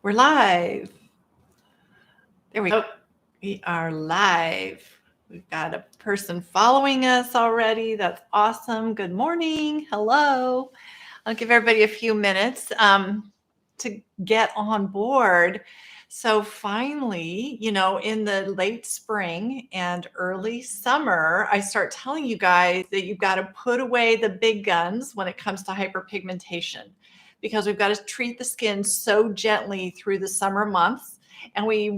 We're live. There we go. We are live. We've got a person following us already. That's awesome. Good morning. Hello. I'll give everybody a few minutes to get on board. So finally, in the late spring and early summer, I start telling you guys that you've got to put away the big guns when it comes to hyperpigmentation, because we've got to treat the skin so gently through the summer months. And we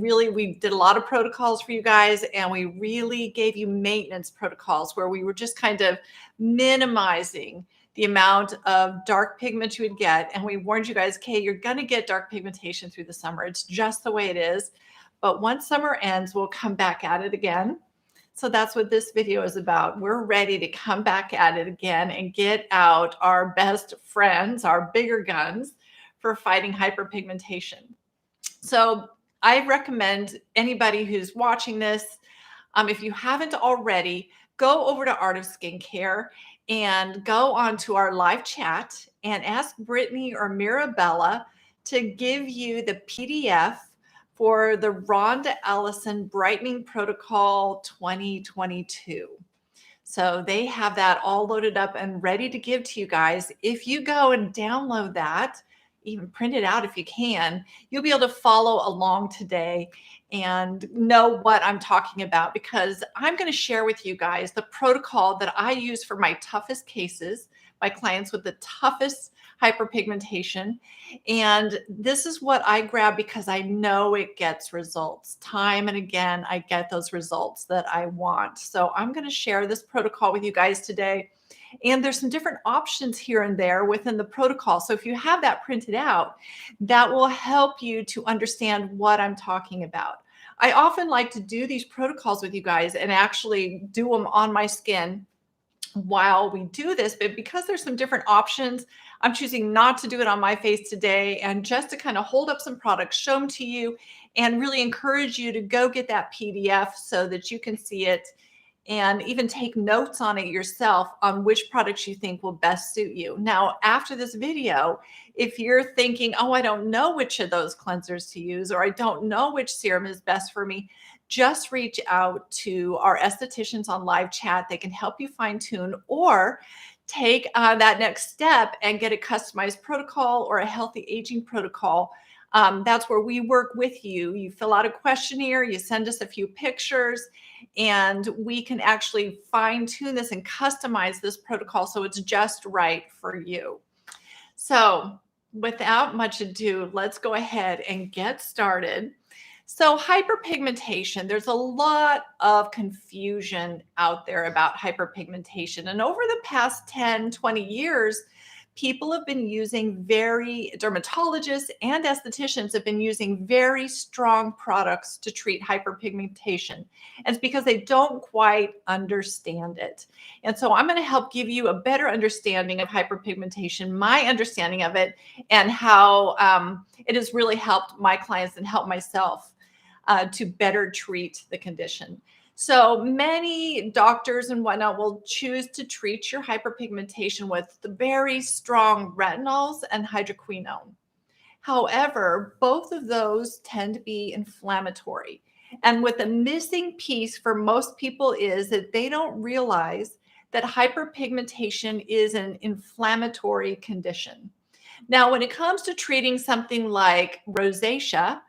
did a lot of protocols for you guys, and we really gave you maintenance protocols where we were just kind of minimizing the amount of dark pigment you would get. And we warned you guys, okay, you're going to get dark pigmentation through the summer. It's just the way it is. But once summer ends, we'll come back at it again. So that's what this video is about. We're ready to come back at it again and get out our best friends, our bigger guns for fighting hyperpigmentation. So I recommend anybody who's watching this, if you haven't already, go over to Art of Skincare and go onto our live chat and ask Brittany or Mirabella to give you the PDF for the Rhonda Ellison Brightening Protocol 2022. So they have that all loaded up and ready to give to you guys. If you go and download that, even print it out if you can, you'll be able to follow along today and know what I'm talking about, because I'm going to share with you guys the protocol that I use for my toughest cases, my clients with the toughest hyperpigmentation. And this is what I grab because I know it gets results. Time and again, I get those results that I want. So I'm going to share this protocol with you guys today. And there's some different options here and there within the protocol. So if you have that printed out, that will help you to understand what I'm talking about. I often like to do these protocols with you guys and actually do them on my skin while we do this, but because there's some different options, I'm choosing not to do it on my face today, and just to kind of hold up some products, show them to you, and really encourage you to go get that PDF so that you can see it and even take notes on it yourself on which products you think will best suit you. Now, after this video, if you're thinking, oh, I don't know which of those cleansers to use, or I don't know which serum is best for me, just reach out to our estheticians on live chat. They can help you fine tune or take that next step and get a customized protocol or a healthy aging protocol. That's where we work with you. You fill out a questionnaire, you send us a few pictures, and we can actually fine tune this and customize this protocol so it's just right for you. So without much ado, let's go ahead and get started. So hyperpigmentation, there's a lot of confusion out there about hyperpigmentation. And over the past 10, 20 years, people have been using dermatologists and estheticians have been using very strong products to treat hyperpigmentation. And it's because they don't quite understand it. And so I'm going to help give you a better understanding of hyperpigmentation, my understanding of it, and how it has really helped my clients and helped myself to better treat the condition. So many doctors and whatnot will choose to treat your hyperpigmentation with the very strong retinols and hydroquinone. However, both of those tend to be inflammatory. And what the missing piece for most people is that they don't realize that hyperpigmentation is an inflammatory condition. Now, when it comes to treating something like rosacea,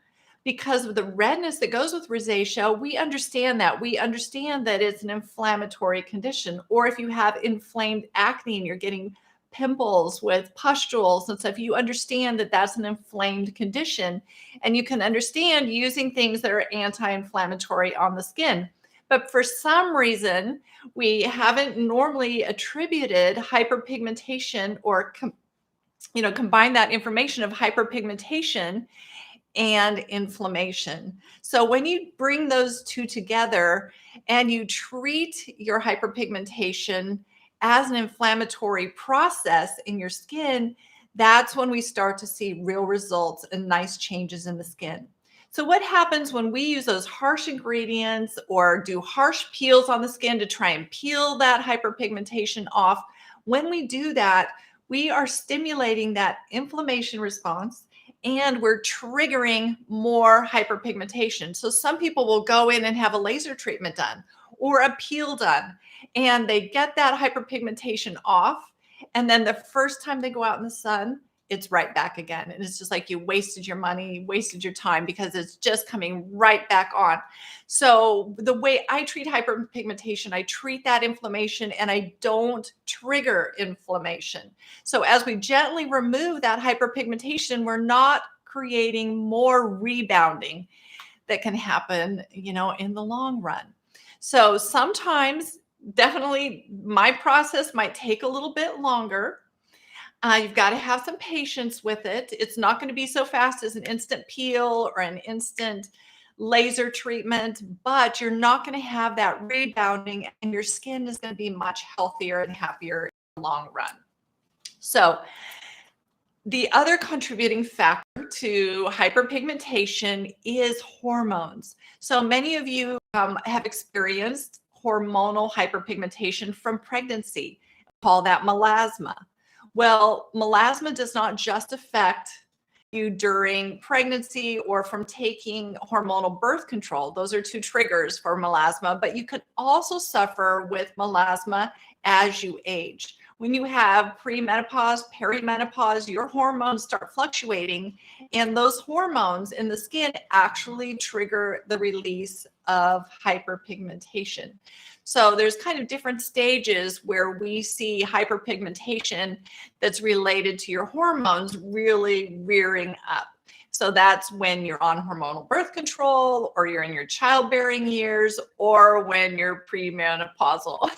because of the redness that goes with rosacea, we understand that. We understand that it's an inflammatory condition. Or if you have inflamed acne and you're getting pimples with pustules and stuff, you understand that that's an inflamed condition. And you can understand using things that are anti-inflammatory on the skin. But for some reason, we haven't normally attributed hyperpigmentation or combine that information of hyperpigmentation and inflammation. So when you bring those two together and you treat your hyperpigmentation as an inflammatory process in your skin, that's when we start to see real results and nice changes in the skin. So what happens when we use those harsh ingredients or do harsh peels on the skin to try and peel that hyperpigmentation off? When we do that, we are stimulating that inflammation response, and we're triggering more hyperpigmentation. So some people will go in and have a laser treatment done or a peel done, and they get that hyperpigmentation off. And then the first time they go out in the sun, it's right back again. And it's just like you wasted your money, wasted your time because it's just coming right back on. So the way I treat hyperpigmentation, I treat that inflammation and I don't trigger inflammation. So as we gently remove that hyperpigmentation, we're not creating more rebounding that can happen, in the long run. So sometimes definitely my process might take a little bit longer. You've got to have some patience with it. It's not going to be so fast as an instant peel or an instant laser treatment, but you're not going to have that rebounding and your skin is going to be much healthier and happier in the long run. So the other contributing factor to hyperpigmentation is hormones. So many of you have experienced hormonal hyperpigmentation from pregnancy. Call that melasma. Well, melasma does not just affect you during pregnancy or from taking hormonal birth control. Those are two triggers for melasma, but you can also suffer with melasma as you age. When you have premenopause, perimenopause, your hormones start fluctuating, and those hormones in the skin actually trigger the release of hyperpigmentation. So there's kind of different stages where we see hyperpigmentation that's related to your hormones really rearing up. So that's when you're on hormonal birth control, or you're in your childbearing years, or when you're premenopausal.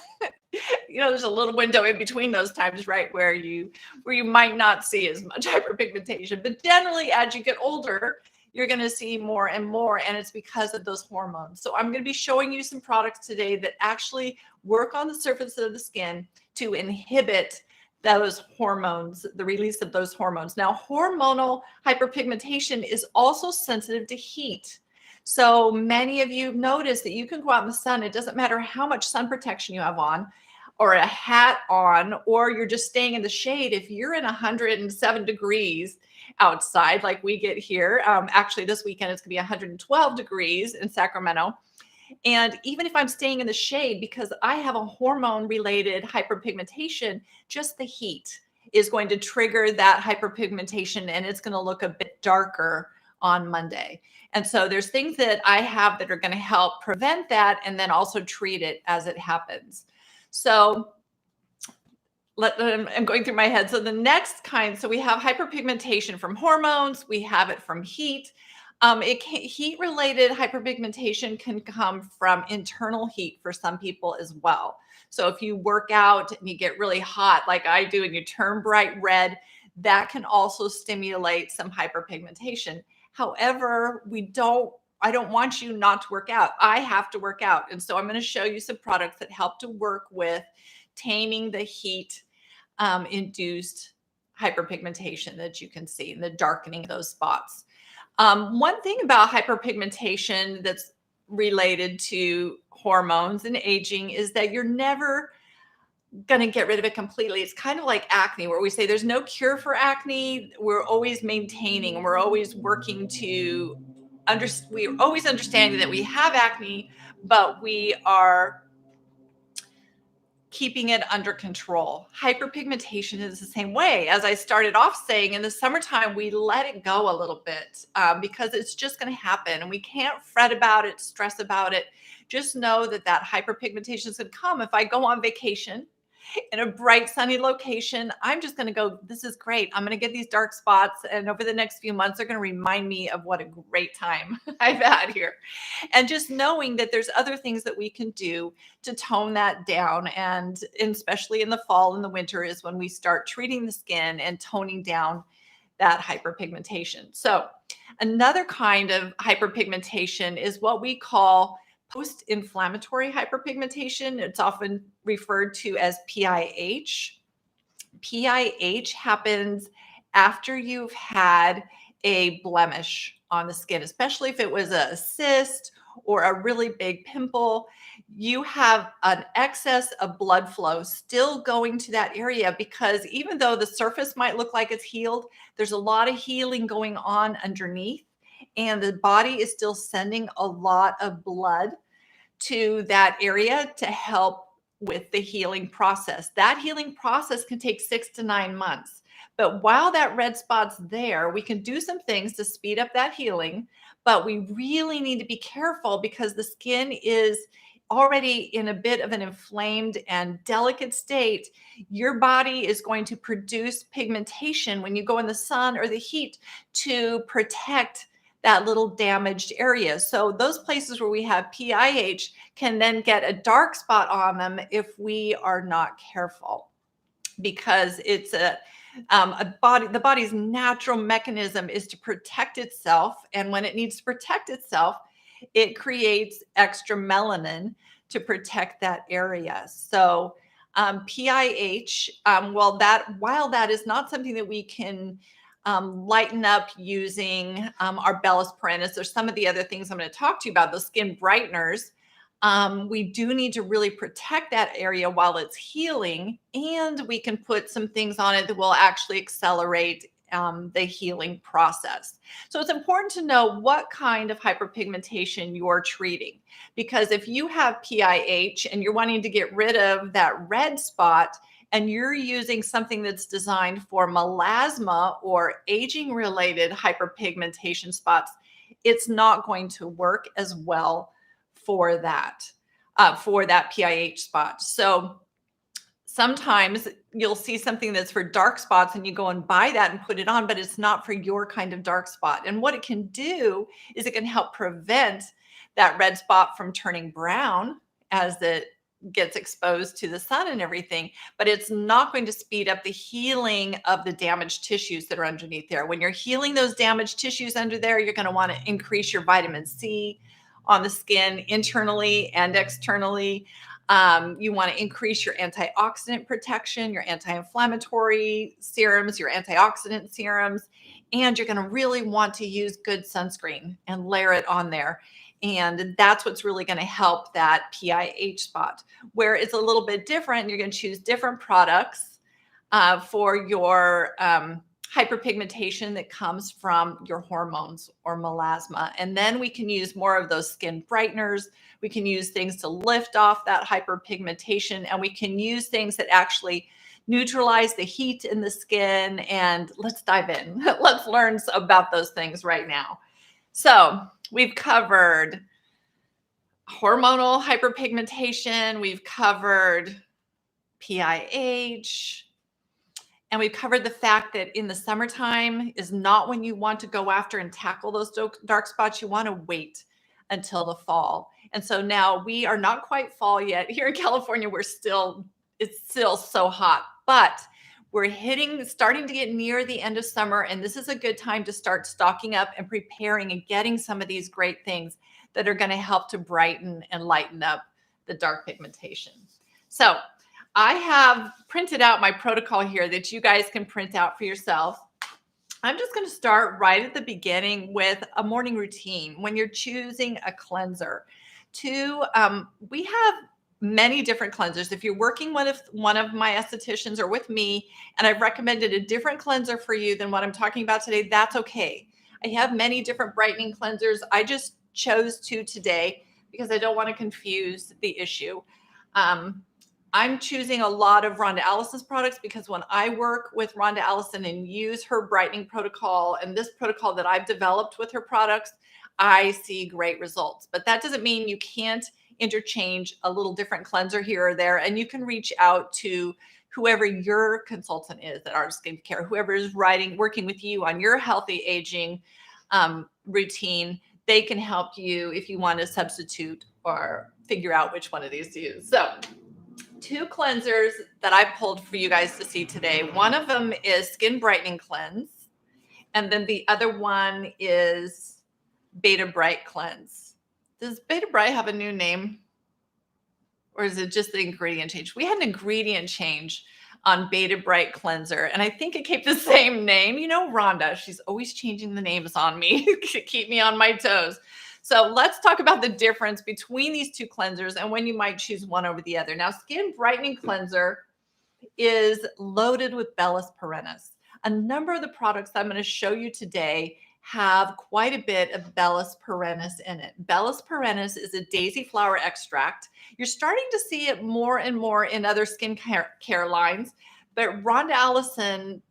There's a little window in between those times, right, where you might not see as much hyperpigmentation. But generally, as you get older, you're going to see more and more, and it's because of those hormones. So I'm going to be showing you some products today that actually work on the surface of the skin to inhibit those hormones, the release of those hormones. Now, hormonal hyperpigmentation is also sensitive to heat. So many of you notice that you can go out in the sun. It doesn't matter how much sun protection you have on, or a hat on, or you're just staying in the shade. If you're in 107 degrees outside, like we get here, actually this weekend it's gonna be 112 degrees in Sacramento. And even if I'm staying in the shade, because I have a hormone related hyperpigmentation, just the heat is going to trigger that hyperpigmentation, and it's going to look a bit darker on Monday. And so there's things that I have that are going to help prevent that and then also treat it as it happens. So I'm going through my head. So the next kind, so we have hyperpigmentation from hormones, we have it from heat. Heat-related hyperpigmentation can come from internal heat for some people as well. So if you work out and you get really hot, like I do, and you turn bright red, that can also stimulate some hyperpigmentation. However, I don't want you not to work out. I have to work out. And so I'm going to show you some products that help to work with taming the heat induced hyperpigmentation that you can see, and the darkening of those spots. One thing about hyperpigmentation that's related to hormones and aging is that you're never going to get rid of it completely. It's kind of like acne, where we say there's no cure for acne. We're always maintaining, and we're always working to we're always understanding that we have acne, but we are keeping it under control. Hyperpigmentation is the same way. As I started off saying, in the summertime, we let it go a little bit because it's just going to happen, and we can't fret about it, stress about it. Just know that hyperpigmentation is going to come. If I go on vacation in a bright, sunny location, I'm just going to go, this is great. I'm going to get these dark spots. And over the next few months, they're going to remind me of what a great time I've had here. And just knowing that there's other things that we can do to tone that down. And especially in the fall and the winter is when we start treating the skin and toning down that hyperpigmentation. So another kind of hyperpigmentation is what we call post-inflammatory hyperpigmentation. It's often referred to as PIH. PIH happens after you've had a blemish on the skin, especially if it was a cyst or a really big pimple. You have an excess of blood flow still going to that area, because even though the surface might look like it's healed, there's a lot of healing going on underneath, and the body is still sending a lot of blood to that area to help with the healing process. That healing process can take 6 to 9 months. But while that red spot's there, we can do some things to speed up that healing. But we really need to be careful, because the skin is already in a bit of an inflamed and delicate state. Your body is going to produce pigmentation when you go in the sun or the heat to protect that little damaged area. So those places where we have PIH can then get a dark spot on them if we are not careful, because it's the body's natural mechanism is to protect itself. And when it needs to protect itself, it creates extra melanin to protect that area. So PIH, while that is not something that we can lighten up using our Bellis Parentis or some of the other things I'm going to talk to you about, those skin brighteners, we do need to really protect that area while it's healing, and we can put some things on it that will actually accelerate the healing process. So it's important to know what kind of hyperpigmentation you're treating, because if you have PIH and you're wanting to get rid of that red spot, and you're using something that's designed for melasma or aging related hyperpigmentation spots, it's not going to work as well for that PIH spot. So sometimes you'll see something that's for dark spots and you go and buy that and put it on, but it's not for your kind of dark spot. And what it can do is it can help prevent that red spot from turning brown as it gets exposed to the sun and everything, but it's not going to speed up the healing of the damaged tissues that are underneath there. When you're healing those damaged tissues under there, you're going to want to increase your vitamin C on the skin internally and externally. You want to increase your antioxidant protection, your anti-inflammatory serums, your antioxidant serums, and you're going to really want to use good sunscreen and layer it on there. And that's what's really going to help that PIH spot. Where it's a little bit different, you're going to choose different products for your hyperpigmentation that comes from your hormones or melasma. And then we can use more of those skin brighteners. We can use things to lift off that hyperpigmentation, and we can use things that actually neutralize the heat in the skin. And let's dive in. Let's learn about those things right now. So we've covered hormonal hyperpigmentation, we've covered PIH, and we've covered the fact that in the summertime is not when you want to go after and tackle those dark spots. You want to wait until the fall. And so now we are not quite fall yet. Here in California, it's still so hot, but we're starting to get near the end of summer, and this is a good time to start stocking up and preparing and getting some of these great things that are going to help to brighten and lighten up the dark pigmentation. So I have printed out my protocol here that you guys can print out for yourself. I'm just going to start right at the beginning with a morning routine when you're choosing a cleanser. We have many different cleansers. If you're working with one of my estheticians or with me, and I've recommended a different cleanser for you than what I'm talking about today, that's okay. I have many different brightening cleansers. I just chose two today because I don't want to confuse the issue. I'm choosing a lot of Rhonda Allison's products because when I work with Rhonda Allison and use her brightening protocol and this protocol that I've developed with her products, I see great results. But that doesn't mean you can't interchange a little different cleanser here or there, and you can reach out to whoever your consultant is at Art of Skincare, whoever is working with you on your healthy aging routine. They can help you if you want to substitute or figure out which one of these to use. So 2 cleansers that I pulled for you guys to see today. One of them is Skin Brightening Cleanse, and then the other one is Beta Bright Cleanse. Does Beta Bright have a new name, or is it just the ingredient change? We had an ingredient change on Beta Bright Cleanser. And I think it kept the same name. You know, Rhonda, she's always changing the names on me to keep me on my toes. So let's talk about the difference between these two cleansers and when you might choose one over the other. Now, Skin Brightening Cleanser is loaded with Bellus perennis. A number of the products I'm going to show you today have quite a bit of Bellus perennis in it. Bellus perennis is a daisy flower extract. You're starting to see it more and more in other care lines, but Rhonda Allison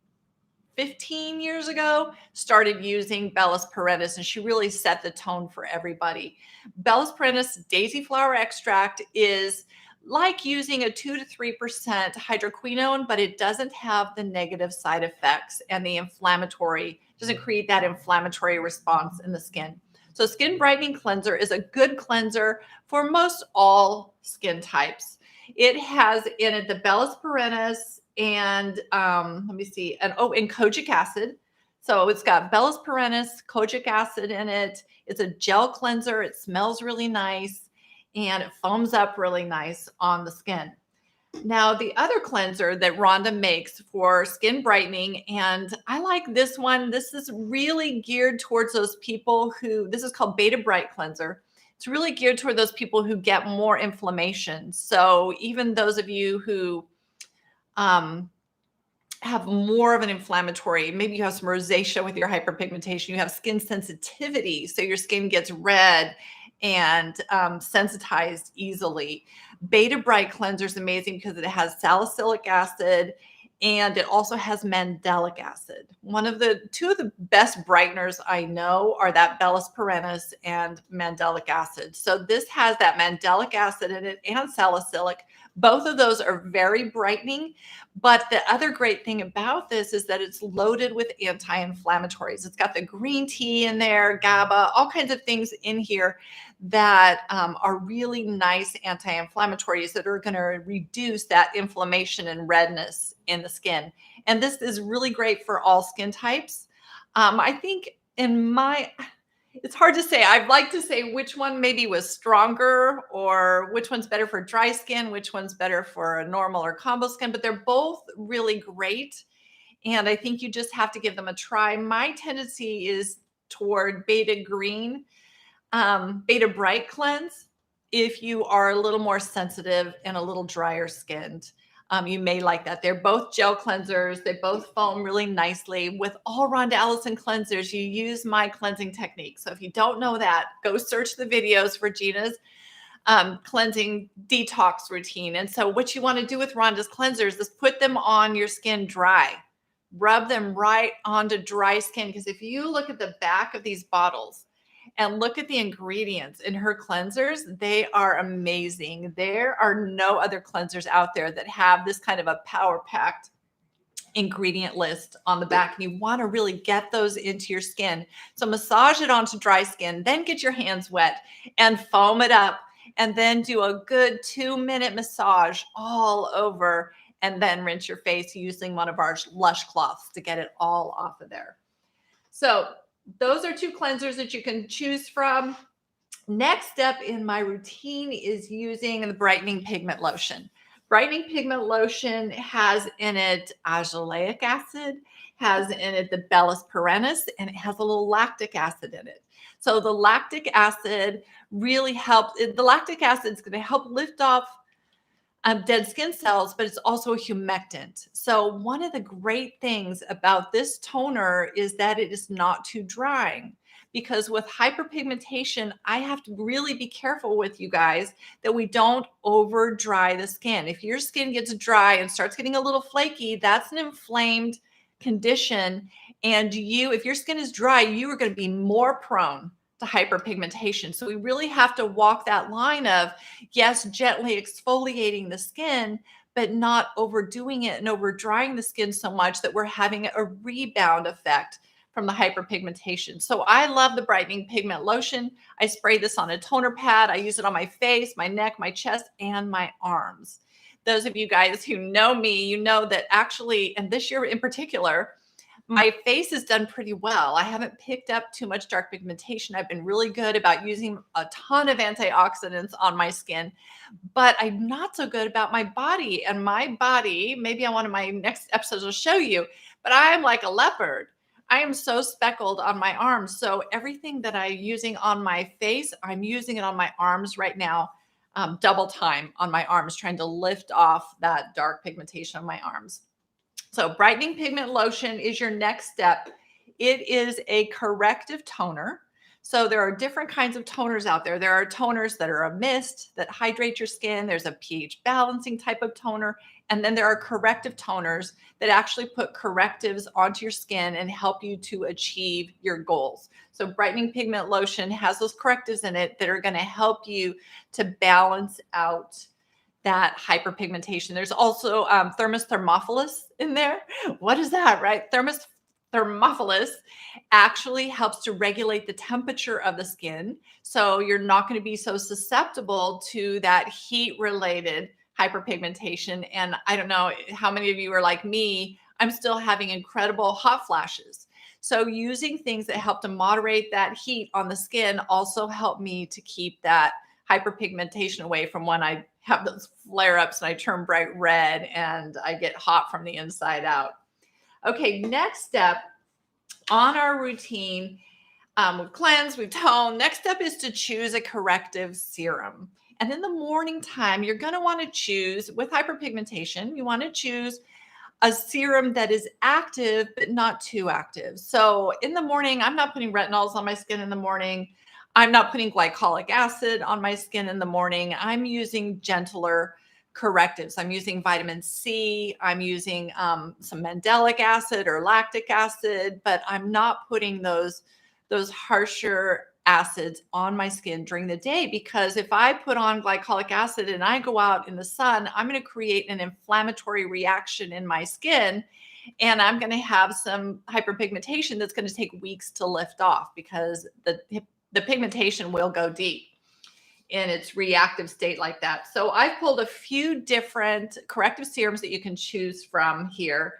15 years ago started using Bellus perennis, and she really set the tone for everybody. Bellus perennis daisy flower extract is like using a 2 to 3% hydroquinone, but it doesn't have the negative side effects and the inflammatory, doesn't create that inflammatory response in the skin. So Skin Brightening Cleanser is a good cleanser for most all skin types. It has in it the Bellus perennis and let me see, and kojic acid. So it's got Bellus perennis, kojic acid in it. It's a gel cleanser. It smells really nice and it foams up really nice on the skin. Now, the other cleanser that Rhonda makes for skin brightening, and I like this one. This is really geared towards those people who, this is called Beta Bright Cleanser. It's really geared toward those people who get more inflammation. So even those of you who have more of an inflammatory, maybe you have some rosacea with your hyperpigmentation, you have skin sensitivity, so your skin gets red and sensitized easily. Beta Bright Cleanser is amazing because it has salicylic acid and it also has mandelic acid. Two of the best brighteners I know are that Bellus perennis and mandelic acid. So this has that mandelic acid in it and salicylic. Both of those are very brightening, but the other great thing about this is that it's loaded with anti-inflammatories. It's got the green tea in there, GABA, all kinds of things in here that are really nice anti-inflammatories that are going to reduce that inflammation and redness in the skin. And this is really great for all skin types. I think it's hard to say. I'd like to say which one maybe was stronger or which one's better for dry skin, which one's better for a normal or combo skin, but they're both really great. And I think you just have to give them a try. My tendency is toward Beta Green, Beta Bright Cleanse. If you are a little more sensitive and a little drier skinned, you may like that. They're both gel cleansers. They both foam really nicely. With all Rhonda Allison cleansers, you use my cleansing technique. So if you don't know that, go search the videos for Jeana's cleansing detox routine. And so what you want to do with Rhonda's cleansers is put them on your skin dry. Rub them right onto dry skin. Because if you look at the back of these bottles, and look at the ingredients in her cleansers. They are amazing. There are no other cleansers out there that have this kind of a power-packed ingredient list on the back. And you want to really get those into your skin. So massage it onto dry skin, then get your hands wet and foam it up. And then do a good 2-minute massage all over. And then rinse your face using one of our Lush cloths to get it all off of there. So those are two cleansers that you can choose from. Next step in my routine is using the brightening pigment lotion. Brightening pigment lotion has in it azelaic acid, has in it the Bellus perennis, and it has a little lactic acid in it. So the lactic acid really helps. The lactic acid is going to help lift off dead skin cells, but it's also a humectant. So one of the great things about this toner is that it is not too drying, because with hyperpigmentation, I have to really be careful with you guys that we don't over dry the skin. If your skin gets dry and starts getting a little flaky, that's an inflamed condition. And if your skin is dry, you are going to be more prone to hyperpigmentation. So we really have to walk that line of, yes, gently exfoliating the skin, but not overdoing it and over drying the skin so much that we're having a rebound effect from the hyperpigmentation. So I love the brightening pigment lotion. I spray this on a toner pad. I use it on my face, my neck, my chest, and my arms. Those of you guys who know me, you know that actually, and this year in particular, my face has done pretty well. I haven't picked up too much dark pigmentation. I've been really good about using a ton of antioxidants on my skin, but I'm not so good about my body. And my body, maybe on one of my next episodes will show you, but I am like a leopard. I am so speckled on my arms. So everything that I'm using on my face, I'm using it on my arms right now, double time on my arms, trying to lift off that dark pigmentation on my arms. So brightening pigment lotion is your next step. It is a corrective toner. So there are different kinds of toners out there. There are toners that are a mist that hydrate your skin. There's a pH balancing type of toner. And then there are corrective toners that actually put correctives onto your skin and help you to achieve your goals. So brightening pigment lotion has those correctives in it that are going to help you to balance out that hyperpigmentation. There's also thermos thermophilus in there. What is that, right? Thermos thermophilus actually helps to regulate the temperature of the skin. So you're not going to be so susceptible to that heat related hyperpigmentation. And I don't know how many of you are like me, I'm still having incredible hot flashes. So using things that help to moderate that heat on the skin also help me to keep that hyperpigmentation away from when I have those flare-ups and I turn bright red and I get hot from the inside out. Okay, next step on our routine, we've cleansed, we've toned. Next step is to choose a corrective serum. And in the morning time, you're going to want to choose, with hyperpigmentation, you want to choose a serum that is active, but not too active. So in the morning, I'm not putting retinols on my skin in the morning. I'm not putting glycolic acid on my skin in the morning. I'm using gentler correctives. I'm using vitamin C. I'm using some mandelic acid or lactic acid, but I'm not putting those harsher acids on my skin during the day, because if I put on glycolic acid and I go out in the sun, I'm going to create an inflammatory reaction in my skin, and I'm going to have some hyperpigmentation that's going to take weeks to lift off, because the pigmentation will go deep in its reactive state like that. So I've pulled a few different corrective serums that you can choose from here.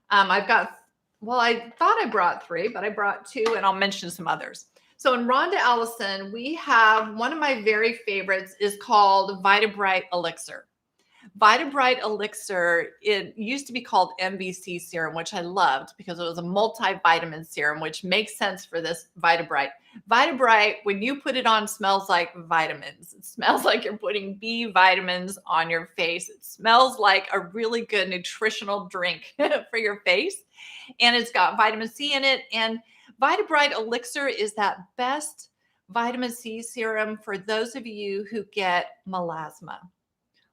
I've got, well, I thought I brought 3, but I brought 2, and I'll mention some others. So in Rhonda Allison, we have one of my very favorites is called Vitabright Elixir. Vitabright Elixir, it used to be called MVC serum, which I loved because it was a multivitamin serum, which makes sense for this Vitabright. Vitabright, when you put it on, smells like vitamins. It smells like you're putting B vitamins on your face. It smells like a really good nutritional drink for your face. And it's got vitamin C in it. And Vitabright Elixir is that best vitamin C serum for those of you who get melasma.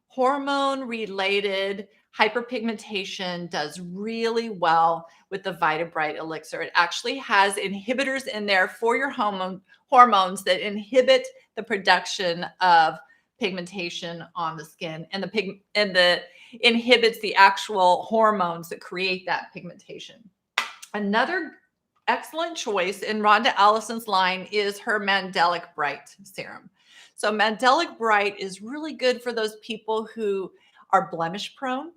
Hormone-related hyperpigmentation does really well with the Vitabright Elixir. It actually has inhibitors in there for your hormones that inhibit the production of pigmentation on the skin, and the inhibits the actual hormones that create that pigmentation. Another excellent choice in Rhonda Allison's line is her Mandelic Bright serum. So Mandelic Bright is really good for those people who are blemish prone,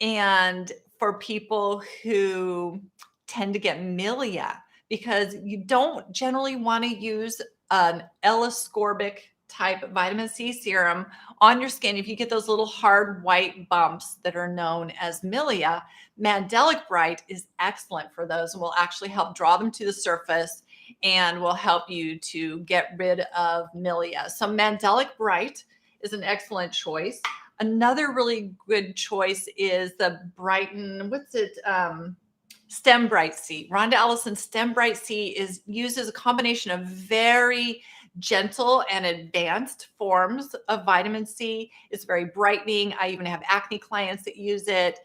and for people who tend to get milia, because you don't generally want to use an L-ascorbic type vitamin C serum on your skin. If you get those little hard white bumps that are known as milia, Mandelic Bright is excellent for those and will actually help draw them to the surface and will help you to get rid of milia. So Mandelic Bright is an excellent choice. Another really good choice is the Brighten, Stem Bright C. Rhonda Allison Stem Bright C uses a combination of very gentle and advanced forms of vitamin C. It's very brightening. I even have acne clients that use it.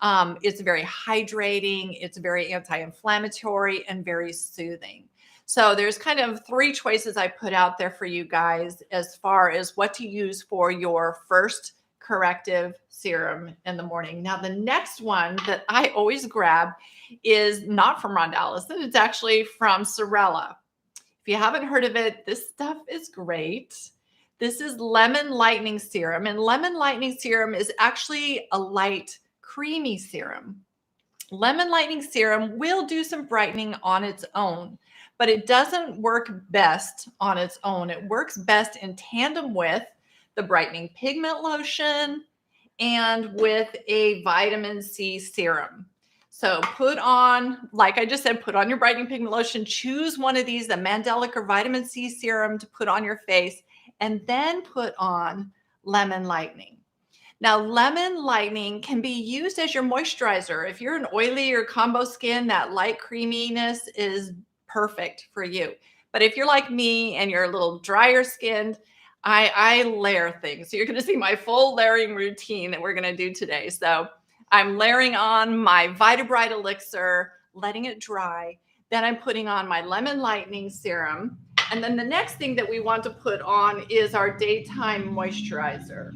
It's very hydrating. It's very anti-inflammatory and very soothing. So there's kind of 3 choices I put out there for you guys as far as what to use for your first corrective serum in the morning. Now, the next one that I always grab is not from Rhonda Allison. It's actually from Sorella. If you haven't heard of it, this stuff is great. This is Lemon Lightening Serum. And Lemon Lightening Serum is actually a light, creamy serum. Lemon Lightning Serum will do some brightening on its own, but it doesn't work best on its own. It works best in tandem with the brightening pigment lotion and with a vitamin C serum. So put on, like I just said, put on your brightening pigment lotion, choose one of these, the Mandelic or vitamin C serum to put on your face, and then put on Lemon Lightning. Now, Lemon Lightning can be used as your moisturizer. If you're an oily or combo skin, that light creaminess is perfect for you. But if you're like me and you're a little drier skinned, I layer things. So you're going to see my full layering routine that we're going to do today. So I'm layering on my Vitabright elixir, letting it dry. Then I'm putting on my Lemon Lightning serum. And then the next thing that we want to put on is our daytime moisturizer.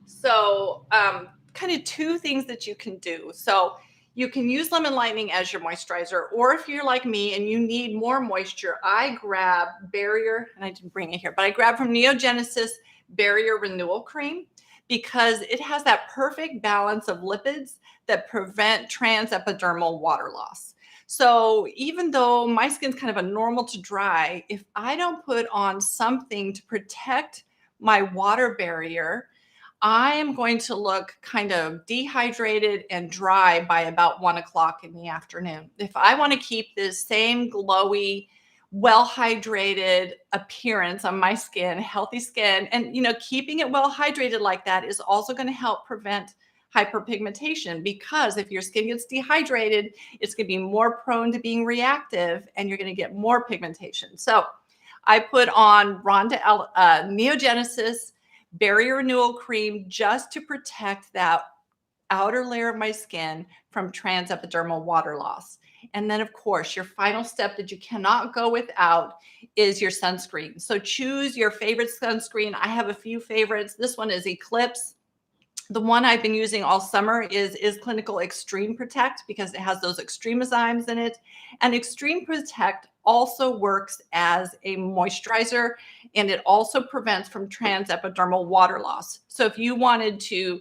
So kind of two things that you can do. So you can use Lemon Lightning as your moisturizer, or if you're like me and you need more moisture, I grab Barrier, and I didn't bring it here, but I grab from Neogenesis Barrier Renewal Cream because it has that perfect balance of lipids that prevent transepidermal water loss. So even though my skin's kind of a normal to dry, if I don't put on something to protect my water barrier, I am going to look kind of dehydrated and dry by about 1 o'clock in the afternoon. If I want to keep this same glowy, well hydrated appearance on my skin, healthy skin, and keeping it well hydrated like that is also going to help prevent hyperpigmentation, because if your skin gets dehydrated, it's going to be more prone to being reactive and you're going to get more pigmentation. So I put on Neogenesis Barrier Renewal Cream just to protect that outer layer of my skin from transepidermal water loss. And then, of course, your final step that you cannot go without is your sunscreen. So choose your favorite sunscreen. I have a few favorites. This one is Eclipse. The one I've been using all summer is Clinical Extreme Protect because it has those extreme enzymes in it. And Extreme Protect also works as a moisturizer, and it also prevents from transepidermal water loss. So if you wanted to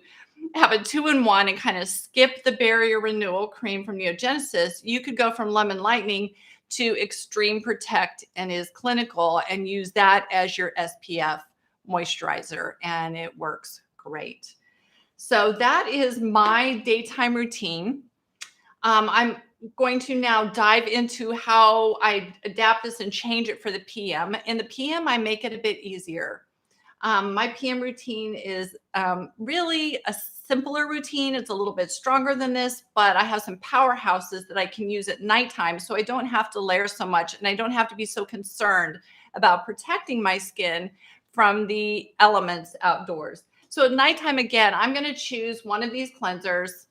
have a 2-in-1 and kind of skip the Barrier Renewal Cream from Neogenesis, you could go from Lemon Lightning to Extreme Protect and is clinical and use that as your SPF moisturizer, and it works great. So that is my daytime routine. I'm going to now dive into how I adapt this and change it for the PM. In the PM, I make it a bit easier. My PM routine is really a simpler routine. It's a little bit stronger than this, but I have some powerhouses that I can use at nighttime, so I don't have to layer so much and I don't have to be so concerned about protecting my skin from the elements outdoors. So at nighttime, again, I'm going to choose one of these cleansers.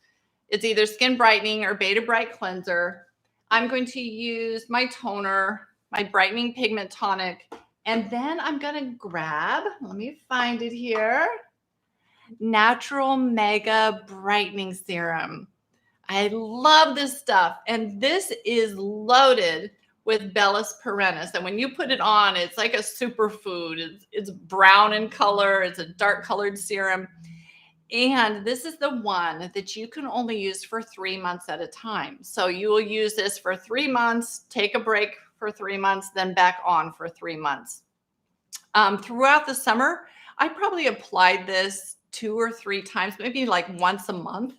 It's either Skin Brightening or Beta Bright Cleanser. I'm going to use my toner, my Brightening Pigment Tonic, and then I'm going to grab, let me find it here, Natural Mega Brightening Serum. I love this stuff, and this is loaded with Bellis perennis. And when you put it on, it's like a superfood. It's brown in color. It's a dark colored serum. And this is the one that you can only use for 3 months at a time. So you will use this for 3 months, take a break for 3 months, then back on for 3 months. Throughout the summer, I probably applied this 2 or 3 times, maybe like once a month.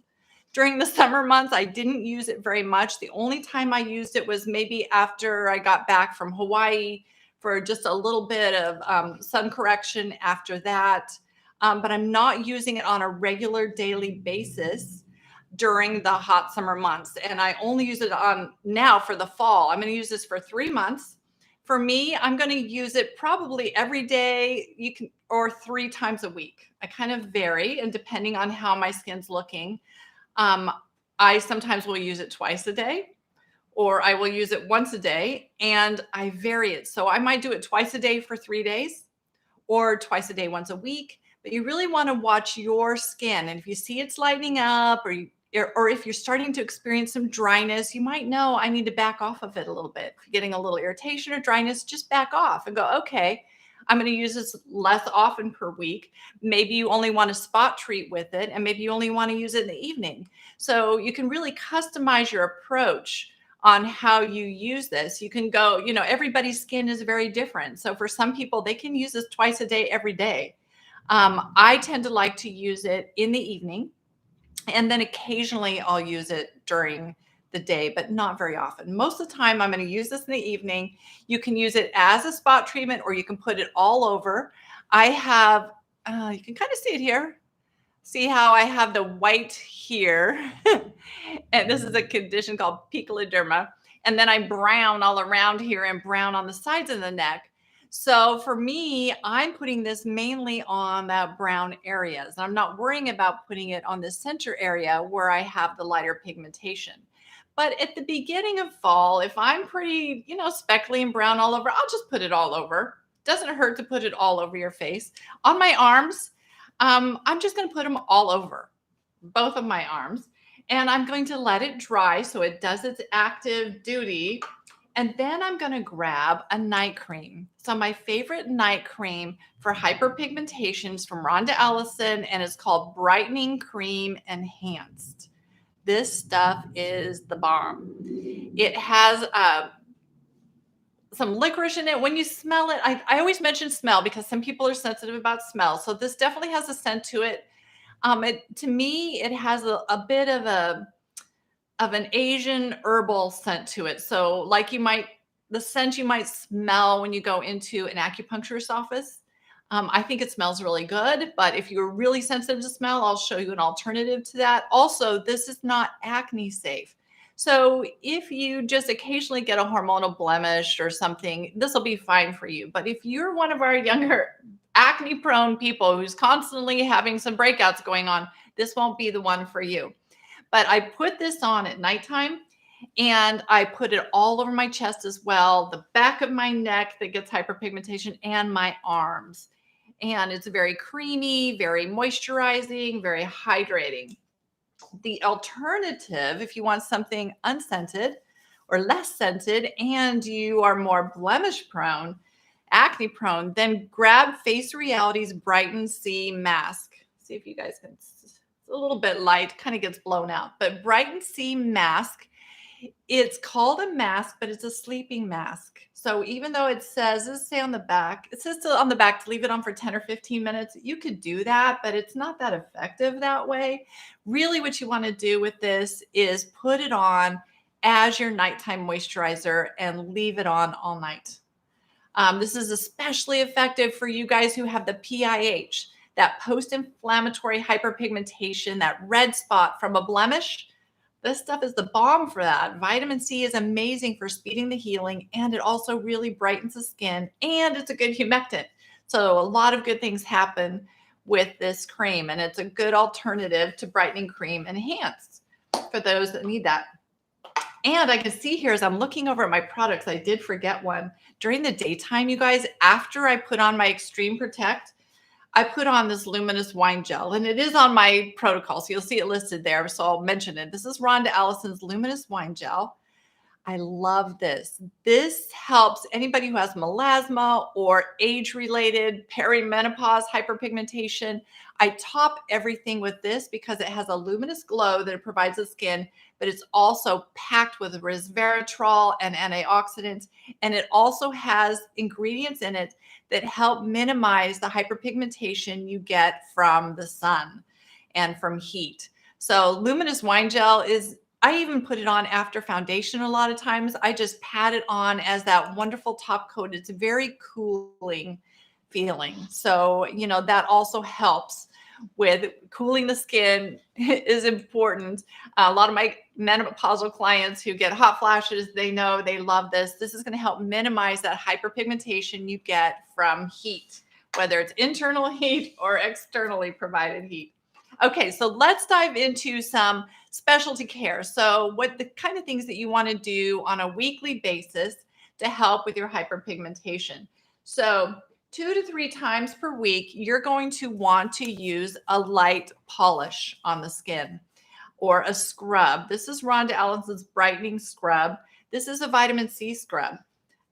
During the summer months, I didn't use it very much. The only time I used it was maybe after I got back from Hawaii for just a little bit of sun correction after that. But I'm not using it on a regular daily basis during the hot summer months. And I only use it on now for the fall. I'm going to use this for 3 months. For me, I'm going to use it probably every day or 3 times a week. I kind of vary, and depending on how my skin's looking. I sometimes will use it twice a day, or I will use it once a day, and I vary it. So I might do it twice a day for 3 days, or twice a day once a week. But you really want to watch your skin. And if you see it's lightening up, or if you're starting to experience some dryness, you might know I need to back off of it a little bit. If you're getting a little irritation or dryness, just back off and go, okay, I'm going to use this less often per week. Maybe you only want to spot treat with it, and maybe you only want to use it in the evening. So you can really customize your approach on how you use this. You can go, everybody's skin is very different. So for some people, they can use this twice a day, every day. I tend to like to use it in the evening, and then occasionally I'll use it during the day, but not very often. Most of the time, I'm going to use this in the evening. You can use it as a spot treatment, or you can put it all over. I have, you can kind of see it here. See how I have the white here? And this is a condition called picoderma. And then I brown all around here and brown on the sides of the neck. So for me, I'm putting this mainly on that brown areas. I'm not worrying about putting it on the center area where I have the lighter pigmentation. But at the beginning of fall, if I'm pretty, speckly and brown all over, I'll just put it all over. Doesn't hurt to put it all over your face. On my arms, I'm just going to put them all over, both of my arms. And I'm going to let it dry so it does its active duty. And then I'm going to grab a night cream. So my favorite night cream for hyperpigmentation is from Rhonda Ellison, and it's called Brightening Cream Enhanced. This stuff is the bomb. It has some licorice in it. When you smell it, I always mention smell because some people are sensitive about smell. So this definitely has a scent to it. To me, it has a bit of an Asian herbal scent to it. So like the scent you might smell when you go into an acupuncturist office. I think it smells really good, but if you're really sensitive to smell, I'll show you an alternative to that. Also, this is not acne safe. So if you just occasionally get a hormonal blemish or something, this will be fine for you. But if you're one of our younger acne prone people who's constantly having some breakouts going on, this won't be the one for you. But I put this on at nighttime, and I put it all over my chest as well, the back of my neck that gets hyperpigmentation, and my arms. And it's very creamy, very moisturizing, very hydrating. The alternative, if you want something unscented or less scented, and you are more blemish prone, acne prone, then grab Face Reality's Brighten C mask. See if you guys can, it's a little bit light, kind of gets blown out, but Brighten C mask, it's called a mask, but it's a sleeping mask. So even though it says on the back to leave it on for 10 or 15 minutes, you could do that, but it's not that effective that way. Really what you want to do with this is put it on as your nighttime moisturizer and leave it on all night. This is especially effective for you guys who have the PIH, that post-inflammatory hyperpigmentation, that red spot from a blemish. This stuff is the bomb for that. Vitamin C is amazing for speeding the healing, and it also really brightens the skin, and it's a good humectant. So a lot of good things happen with this cream, and it's a good alternative to Brightening Cream Enhanced for those that need that. And I can see here as I'm looking over at my products, I did forget one. During the daytime, you guys, after I put on my Extreme Protect, I put on this luminous wine gel, and it is on my protocol, so you'll see it listed there, so I'll mention it. This is Rhonda Ellison's luminous wine gel. I love this. This helps anybody who has melasma or age-related perimenopause hyperpigmentation. I top everything with this because it has a luminous glow that it provides the skin, but it's also packed with resveratrol and antioxidants, and it also has ingredients in it that help minimize the hyperpigmentation you get from the sun and from heat. So luminous wine gel I even put it on after foundation a lot of times. I just pat it on as that wonderful top coat. It's a very cooling feeling. So, that also helps with cooling the skin is important. A lot of my menopausal clients who get hot flashes, they know they love this. This is going to help minimize that hyperpigmentation you get from heat, whether it's internal heat or externally provided heat. Okay, so let's dive into some specialty care. So what the kind of things that you want to do on a weekly basis to help with your hyperpigmentation. So 2 to 3 times per week, you're going to want to use a light polish on the skin or a scrub. This is Rhonda Ellison's Brightening Scrub. This is a vitamin C scrub.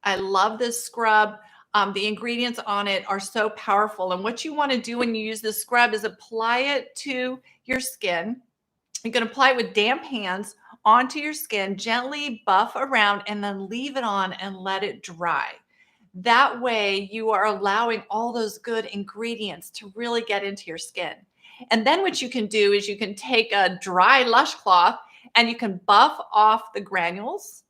I love this scrub. The ingredients on it are so powerful. And what you want to do when you use this scrub is apply it to your skin. You can apply it with damp hands onto your skin, gently buff around, and then leave it on and let it dry. That way you are allowing all those good ingredients to really get into your skin. And then what you can do is you can take a dry lush cloth and you can buff off the granules,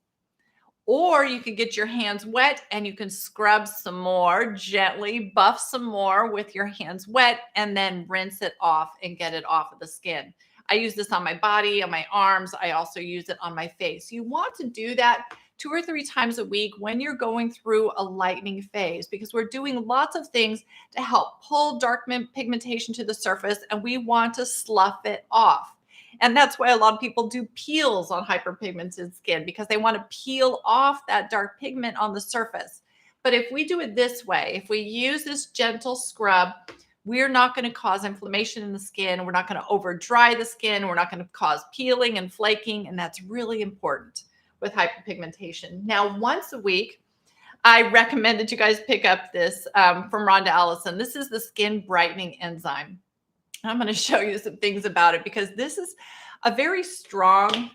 or you can get your hands wet and you can scrub some more, gently buff some more with your hands wet, and then rinse it off and get it off of the skin. I use this on my body, on my arms. I also use it on my face. You want to do that 2 or 3 times a week when you're going through a lightening phase, because we're doing lots of things to help pull dark pigmentation to the surface, and we want to slough it off. And that's why a lot of people do peels on hyperpigmented skin, because they want to peel off that dark pigment on the surface. But if we do it this way, if we use this gentle scrub, we're not going to cause inflammation in the skin. We're not going to over dry the skin. We're not going to cause peeling and flaking. And that's really important with hyperpigmentation. Now, once a week, I recommend that you guys pick up this from Rhonda Allison. This is the skin brightening enzyme. I'm going to show you some things about it, because this is a very strong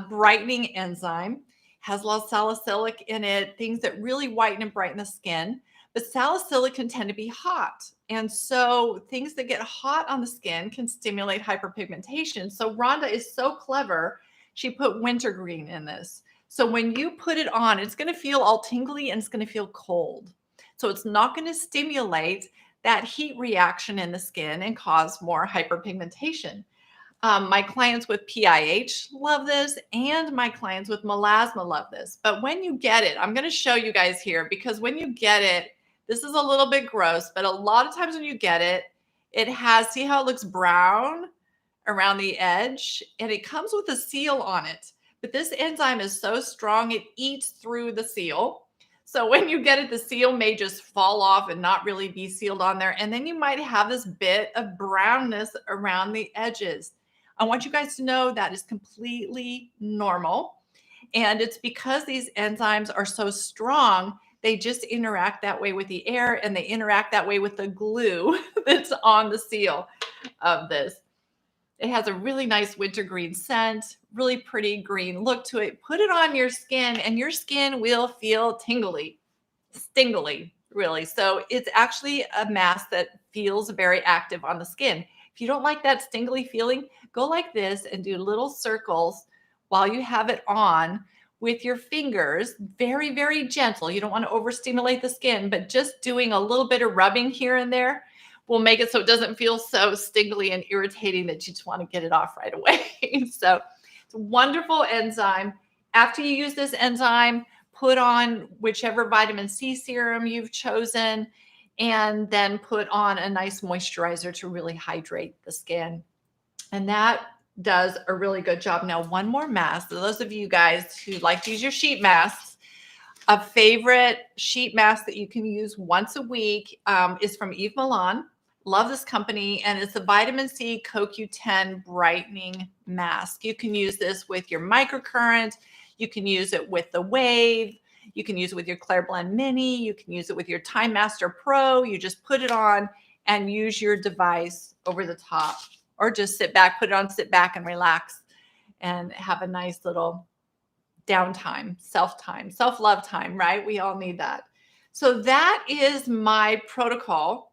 brightening enzyme. Has a lot of salicylic in it, things that really whiten and brighten the skin. But salicylic can tend to be hot. And so things that get hot on the skin can stimulate hyperpigmentation. So Rhonda is so clever. She put wintergreen in this. So when you put it on, it's going to feel all tingly and it's going to feel cold. So it's not going to stimulate that heat reaction in the skin and cause more hyperpigmentation. My clients with PIH love this, and my clients with melasma love this. But when you get it, I'm going to show you guys here, because when you get it, this is a little bit gross, but a lot of times when you get it, it has, see how it looks brown around the edge? And it comes with a seal on it. But this enzyme is so strong, it eats through the seal. So when you get it, the seal may just fall off and not really be sealed on there. And then you might have this bit of brownness around the edges. I want you guys to know that is completely normal. And it's because these enzymes are so strong, they just interact that way with the air, and they interact that way with the glue that's on the seal of this. It has a really nice wintergreen scent, really pretty green look to it. Put it on your skin and your skin will feel tingly, stingly, really. So it's actually a mask that feels very active on the skin. If you don't like that stingly feeling, go like this and do little circles while you have it on with your fingers, very, very gentle. You don't want to overstimulate the skin, but just doing a little bit of rubbing here and there will make it so it doesn't feel so stingly and irritating that you just want to get it off right away. So it's a wonderful enzyme. After you use this enzyme, put on whichever vitamin C serum you've chosen, and then put on a nice moisturizer to really hydrate the skin. And that does a really good job. Now, one more mask. So those of you guys who like to use your sheet masks, a favorite sheet mask that you can use once a week is from Yves Milan. Love this company, and it's the vitamin C CoQ10 brightening mask. You can use this with your microcurrent. You can use it with the Wave. You can use it with your Clairblend Mini. You can use it with your Time Master Pro. You just put it on and use your device over the top, or just sit back, put it on, sit back and relax and have a nice little downtime, self-love time, right? We all need that. So that is my protocol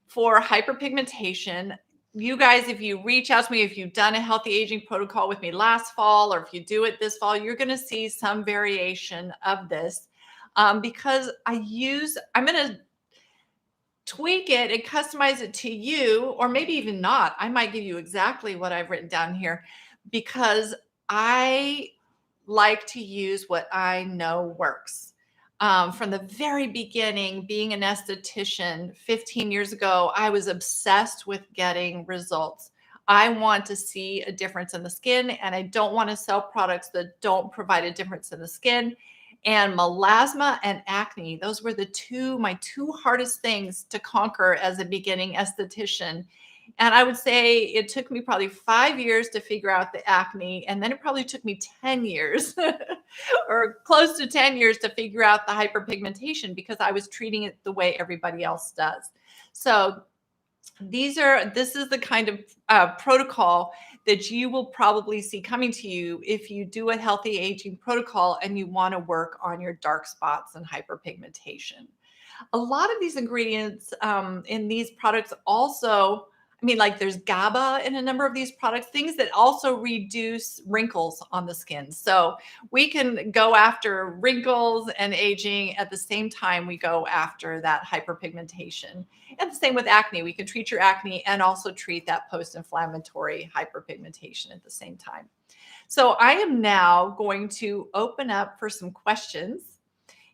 for hyperpigmentation. You guys, if you reach out to me, if you've done a healthy aging protocol with me last fall, or if you do it this fall, you're going to see some variation of this because I'm going to tweak it and customize it to you, or maybe even not. I might give you exactly what I've written down here, because I like to use what I know works. From the very beginning, being an esthetician 15 years ago, I was obsessed with getting results. I want to see a difference in the skin, and I don't want to sell products that don't provide a difference in the skin. And melasma and acne, those were my two hardest things to conquer as a beginning esthetician. And I would say it took me probably 5 years to figure out the acne, and then it probably took me 10 years or close to 10 years to figure out the hyperpigmentation because I was treating it the way everybody else does. So this is the kind of protocol that you will probably see coming to you if you do a healthy aging protocol and you want to work on your dark spots and hyperpigmentation. A lot of these ingredients in these products also, I mean, like there's GABA in a number of these products, things that also reduce wrinkles on the skin. So we can go after wrinkles and aging at the same time we go after that hyperpigmentation. And the same with acne. We can treat your acne and also treat that post-inflammatory hyperpigmentation at the same time. So I am now going to open up for some questions.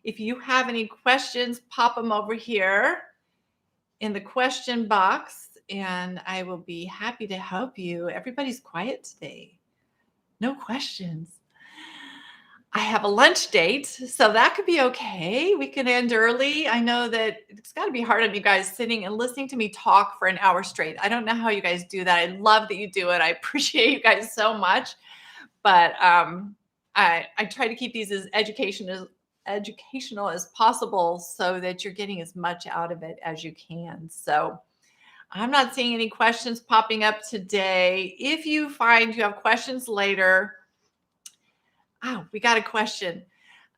If you have any questions, pop them over here in the question box and I will be happy to help you. Everybody's quiet today. No questions. I have a lunch date, so that could be okay. We can end early. I know that it's got to be hard on you guys sitting and listening to me talk for an hour straight. I don't know how you guys do that. I love that you do it. I appreciate you guys so much. But I try to keep these as educational as possible so that you're getting as much out of it as you can. So I'm not seeing any questions popping up today. If you find you have questions later, we got a question.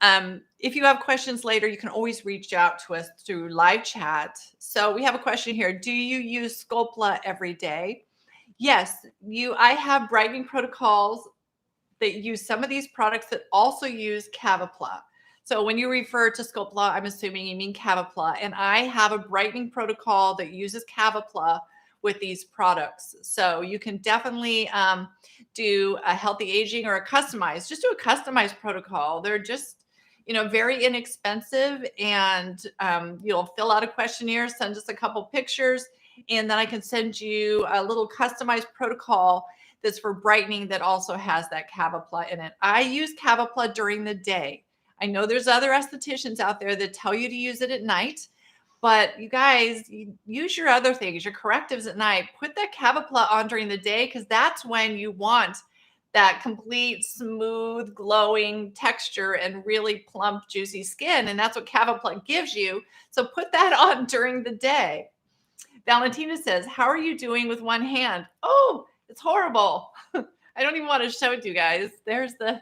If you have questions later, you can always reach out to us through live chat. So we have a question here. Do you use Sculpla every day? Yes, I have brightening protocols that use some of these products that also use Cavapla. So when you refer to Sculpla, I'm assuming you mean Cavapla. And I have a brightening protocol that uses Cavapla with these products. So you can definitely do a healthy aging or just do a customized protocol. They're just, very inexpensive, and you'll fill out a questionnaire, send us a couple pictures, and then I can send you a little customized protocol that's for brightening that also has that Cavapla in it. I use Cavapla during the day. I know there's other estheticians out there that tell you to use it at night, but you guys, use your other things, your correctives at night. Put that Cavapla on during the day because that's when you want that complete, smooth, glowing texture and really plump, juicy skin. And that's what Cavapla gives you. So put that on during the day. Valentina says, how are you doing with one hand? Oh, it's horrible. I don't even want to show it to you guys. There's the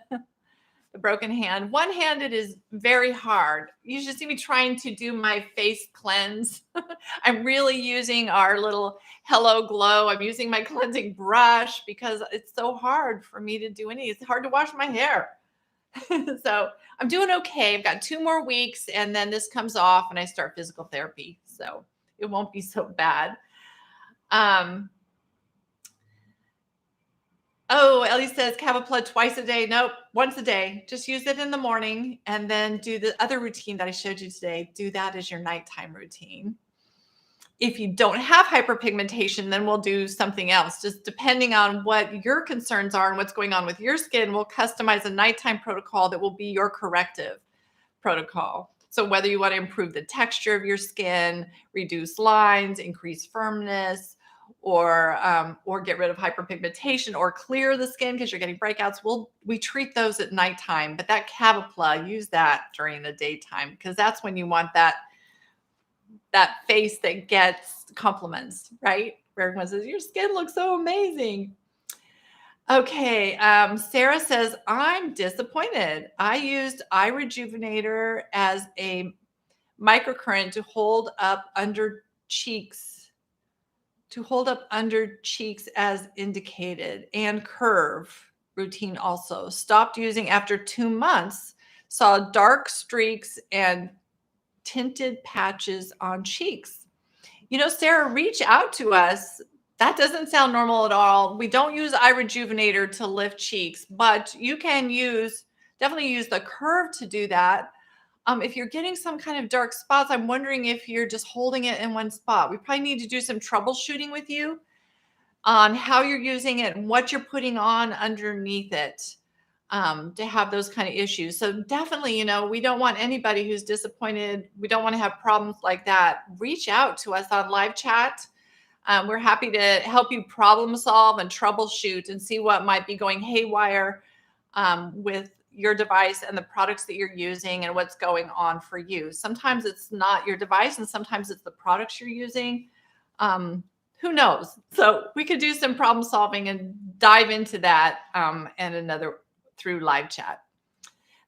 broken hand. One-handed is very hard. You should see me trying to do my face cleanse. I'm really using our little Hello Glow. I'm using my cleansing brush because it's so hard for me to do any. It's hard to wash my hair. So I'm doing okay. I've got 2 more weeks and then this comes off and I start physical therapy. So it won't be so bad. Oh, Ellie says Cavapla twice a day. Nope, once a day. Just use it in the morning and then do the other routine that I showed you today. Do that as your nighttime routine. If you don't have hyperpigmentation, then we'll do something else. Just depending on what your concerns are and what's going on with your skin, we'll customize a nighttime protocol that will be your corrective protocol. So whether you want to improve the texture of your skin, reduce lines, increase firmness, or get rid of hyperpigmentation or clear the skin because you're getting breakouts, we treat those at nighttime. But that Cavapla, use that during the daytime because that's when you want that face that gets compliments, right? Where everyone says, your skin looks so amazing. Okay, Sarah says, I'm disappointed. I used eye rejuvenator as a microcurrent to hold up under cheeks as indicated, and curve routine also. Stopped using after 2 months, saw dark streaks and tinted patches on cheeks. Sarah, reach out to us. That doesn't sound normal at all. We don't use eye rejuvenator to lift cheeks, but you can definitely use the curve to do that. If you're getting some kind of dark spots, I'm wondering if you're just holding it in one spot. We probably need to do some troubleshooting with you on how you're using it and what you're putting on underneath it to have those kind of issues. So definitely, we don't want anybody who's disappointed. We don't want to have problems like that. Reach out to us on live chat. We're happy to help you problem solve and troubleshoot and see what might be going haywire with your device and the products that you're using and what's going on for you. Sometimes it's not your device and sometimes it's the products you're using. Who knows? So we could do some problem solving and dive into that and another through live chat.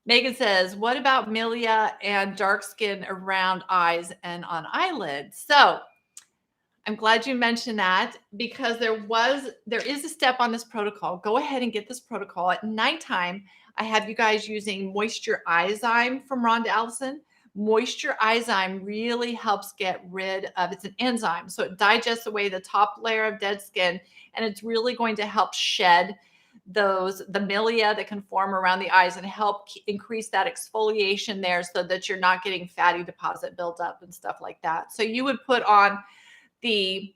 Megan says, what about milia and dark skin around eyes and on eyelids? So I'm glad you mentioned that because there is a step on this protocol. Go ahead and get this protocol. At nighttime, I have you guys using Moisture Enzyme from Rhonda Allison. Moisture Enzyme really helps get rid of, it's an enzyme, so it digests away the top layer of dead skin, and it's really going to help shed the milia that can form around the eyes and help increase that exfoliation there so that you're not getting fatty deposit buildup and stuff like that. So you would put on the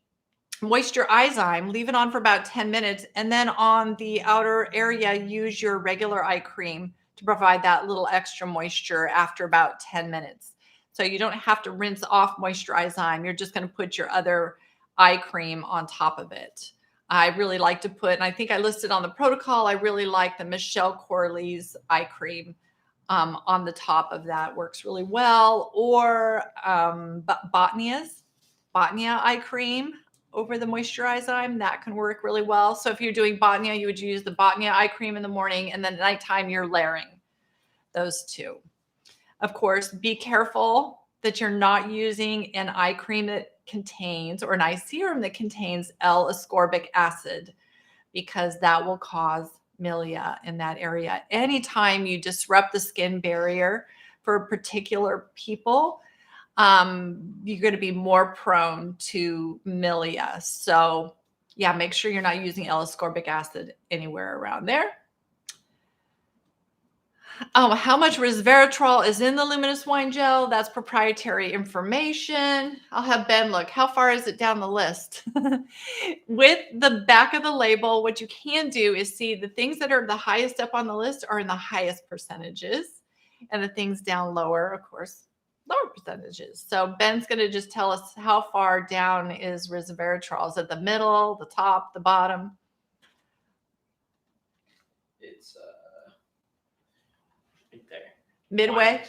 Moisture Enzyme, leave it on for about 10 minutes, and then on the outer area, use your regular eye cream to provide that little extra moisture after about 10 minutes. So you don't have to rinse off Moisture Enzyme. You're just going to put your other eye cream on top of it. I really like to put, and I think I listed on the protocol, I really like the Michelle Corley's eye cream on the top of that. Works really well. Or Botnia eye cream over the Moisture Enzyme, that can work really well. So if you're doing Botnia, you would use the Botnia eye cream in the morning, and then at nighttime you're layering those two. Of course, be careful that you're not using an eye cream that contains, or an eye serum that contains L-ascorbic acid, because that will cause milia in that area. Anytime you disrupt the skin barrier for particular people, you're going to be more prone to milia. So yeah, make sure you're not using L-ascorbic acid anywhere around there. How much resveratrol is in the luminous wine gel? That's proprietary information. I'll have Ben look. How far is it down the list? With the back of the label, what you can do is see the things that are the highest up on the list are in the highest percentages, and the things down lower, of course, lower percentages. So Ben's going to just tell us how far down is resveratrol. Is it the middle, the top, the bottom? It's right there. Midway?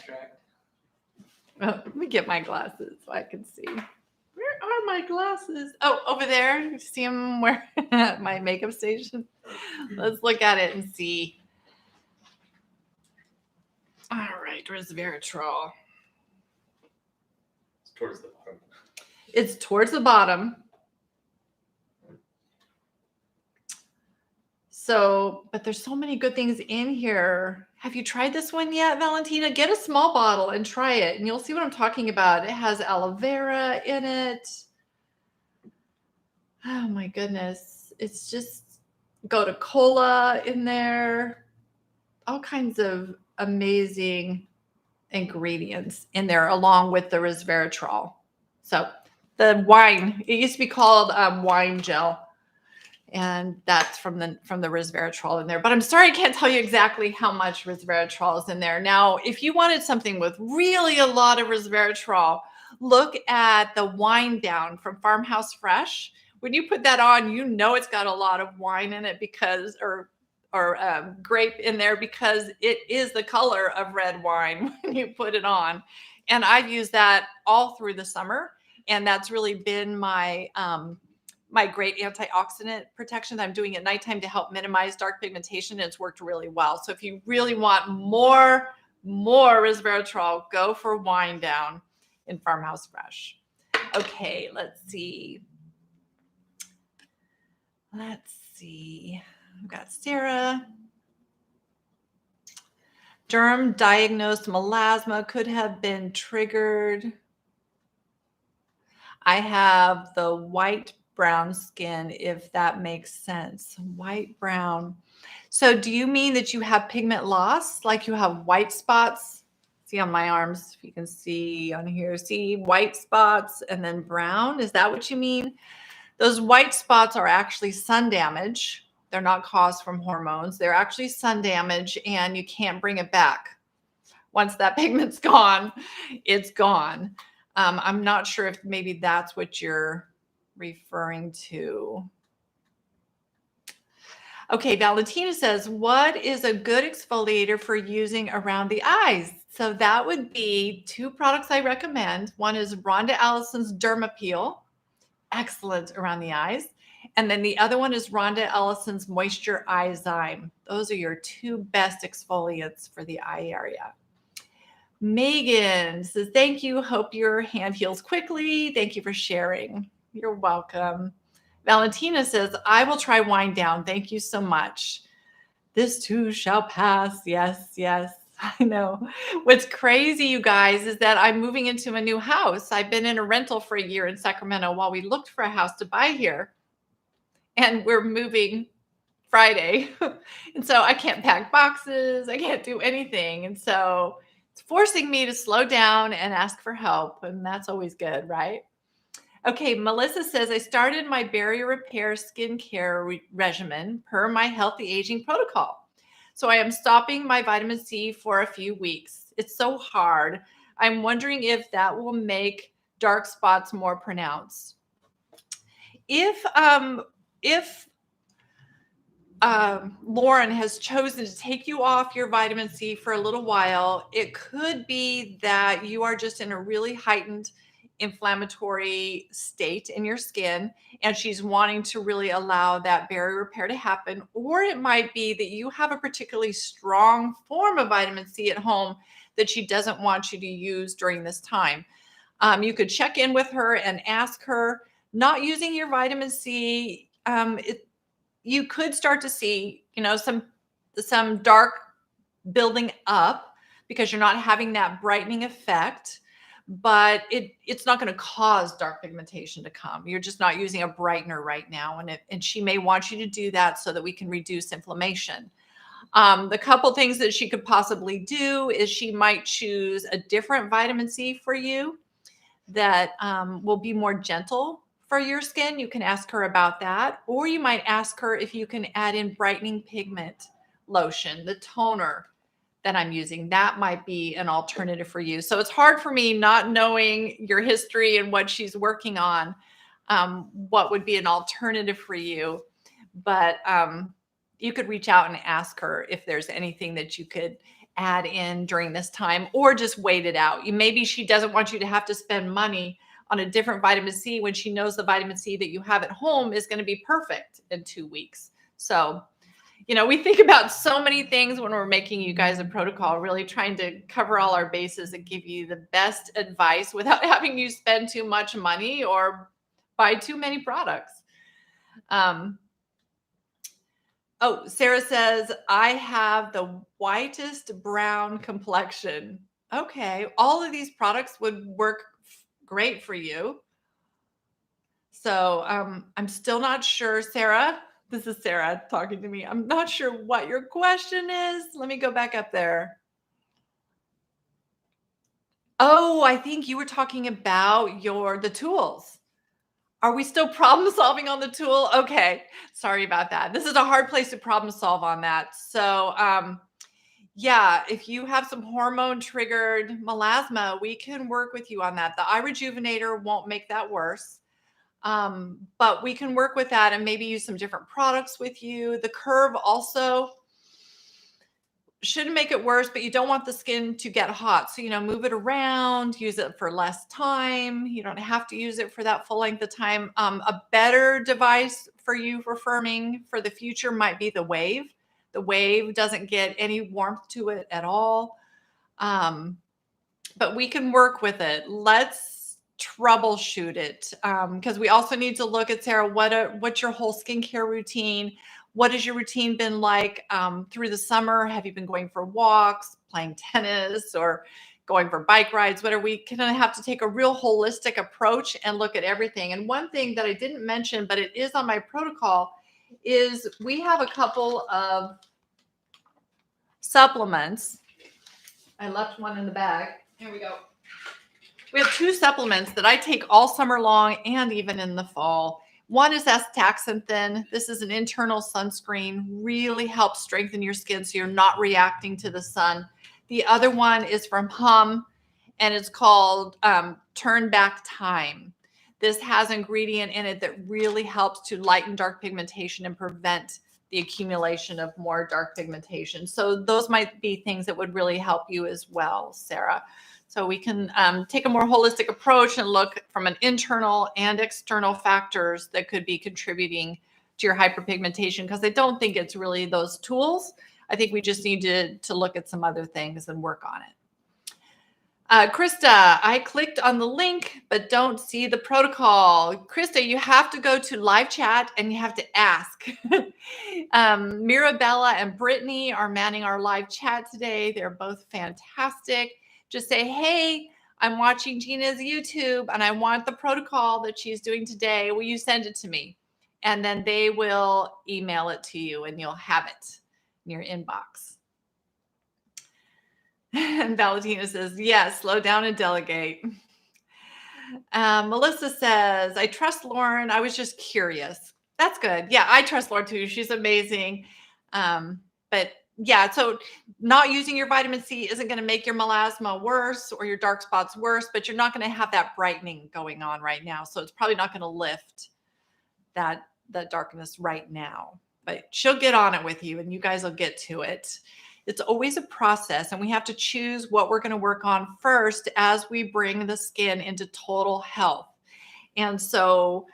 Oh, let me get my glasses so I can see. Where are my glasses? Oh, over there. You see them where at my makeup station? Let's look at it and see. All right, resveratrol. Towards the bottom. It's towards the bottom. So, but there's so many good things in here. Have you tried this one yet, Valentina? Get a small bottle and try it, and you'll see what I'm talking about. It has aloe vera in it. Oh my goodness. It's just gotu kola in there. All kinds of amazing ingredients in there along with the resveratrol. So the wine, it used to be called wine gel, and that's from the resveratrol in there. But I'm sorry I can't tell you exactly how much resveratrol is in there. Now, if you wanted something with really a lot of resveratrol, look at the wine down from Farmhouse Fresh. When you put that on, you know it's got a lot of wine in it because, or grape in there, because it is the color of red wine when you put it on. And I've used that all through the summer, and that's really been my my great antioxidant protection that I'm doing at nighttime to help minimize dark pigmentation. And it's worked really well. So if you really want more resveratrol, go for wine down in Farmhouse Fresh. Okay, let's see. I've got Sarah. Derm diagnosed melasma could have been triggered. I have the white brown skin, if that makes sense. White brown. So do you mean that you have pigment loss? Like you have white spots? See on my arms, if you can see on here, see white spots and then brown? Is that what you mean? Those white spots are actually sun damage. They're not caused from hormones. They're actually sun damage, and you can't bring it back. Once that pigment's gone, it's gone. I'm not sure if maybe that's what you're referring to? Okay, Valentina says, what is a good exfoliator for using around the eyes? So that would be 2 products I recommend. One is Rhonda Ellison's Dermapeel, excellent around the eyes. And then the other one is Rhonda Ellison's Moisture Zyme. Those are your 2 best exfoliants for the eye area. Megan says, thank you. Hope your hand heals quickly. Thank you for sharing. You're welcome. Valentina says, I will try wind down. Thank you so much. This too shall pass. Yes, yes. I know. What's crazy, you guys, is that I'm moving into a new house. I've been in a rental for a year in Sacramento while we looked for a house to buy here. And we're moving Friday. And so I can't pack boxes. I can't do anything. And so it's forcing me to slow down and ask for help. And that's always good, right? Okay, Melissa says, I started my barrier repair skincare regimen per my healthy aging protocol. So I am stopping my vitamin C for a few weeks. It's so hard. I'm wondering if that will make dark spots more pronounced. If Lauren has chosen to take you off your vitamin C for a little while, it could be that you are just in a really heightened inflammatory state in your skin, and she's wanting to really allow that barrier repair to happen. Or it might be that you have a particularly strong form of vitamin C at home that she doesn't want you to use during this time. You could check in with her and ask her, not using your vitamin C, you could start to see, some dark building up because you're not having that brightening effect, but it's not going to cause dark pigmentation to come. You're just not using a brightener right now. And she may want you to do that so that we can reduce inflammation. The couple things that she could possibly do is she might choose a different vitamin C for you that will be more gentle for your skin. You can ask her about that. Or you might ask her if you can add in brightening pigment lotion, the toner that I'm using. That might be an alternative for you. So it's hard for me, not knowing your history and what she's working on, what would be an alternative for you. But you could reach out and ask her if there's anything that you could add in during this time, or just wait it out. Maybe she doesn't want you to have to spend money on a different vitamin C when she knows the vitamin C that you have at home is going to be perfect in 2 weeks. So, we think about so many things when we're making you guys a protocol, really trying to cover all our bases and give you the best advice without having you spend too much money or buy too many products. Sarah says, I have the whitest brown complexion. Okay. All of these products would work great for you. So I'm still not sure, Sarah. This is Sarah talking to me. I'm not sure what your question is. Let me go back up there. Oh, I think you were talking about the tools. Are we still problem solving on the tool? Okay. Sorry about that. This is a hard place to problem solve on that. So, yeah, if you have some hormone triggered melasma, we can work with you on that. The eye rejuvenator won't make that worse. But we can work with that and maybe use some different products with you. The curve also shouldn't make it worse, but you don't want the skin to get hot. So, move it around, use it for less time. You don't have to use it for that full length of time. A better device for you for firming for the future might be the Wave. The Wave doesn't get any warmth to it at all. But we can work with it. Let's troubleshoot it. Because we also need to look at, Sarah, what's your whole skincare routine? What has your routine been like through the summer? Have you been going for walks, playing tennis, or going for bike rides? What are we going to have to take a real holistic approach and look at everything? And one thing that I didn't mention, but it is on my protocol, is we have a couple of supplements. I left one in the bag. Here we go. We have 2 supplements that I take all summer long and even in the fall. One is astaxanthin. This is an internal sunscreen, really helps strengthen your skin so you're not reacting to the sun. The other one is from Hum, and it's called Turn Back Time. this has ingredient in it that really helps to lighten dark pigmentation and prevent the accumulation of more dark pigmentation. So those might be things that would really help you as well, Sarah. So we can take a more holistic approach and look from an internal and external factors that could be contributing to your hyperpigmentation, because I don't think it's really those tools. I think we just need to look at some other things and work on it. Krista, I clicked on the link, but don't see the protocol. Krista, you have to go to live chat and you have to ask. Mirabella and Brittany are manning our live chat today. They're both fantastic. Just say, hey, I'm watching Jeana's YouTube and I want the protocol that she's doing today. Will you send it to me? And then they will email it to you and you'll have it in your inbox. And Valentina says, yes, slow down and delegate. Melissa says, I trust Lauren. I was just curious. That's good. Yeah, I trust Lauren too. She's amazing. But yeah, so not using your vitamin C isn't going to make your melasma worse or your dark spots worse, but you're not going to have that brightening going on right now. So it's probably not going to lift that darkness right now. But she'll get on it with you and you guys will get to it. It's always a process, and we have to choose what we're going to work on first as we bring the skin into total health. And so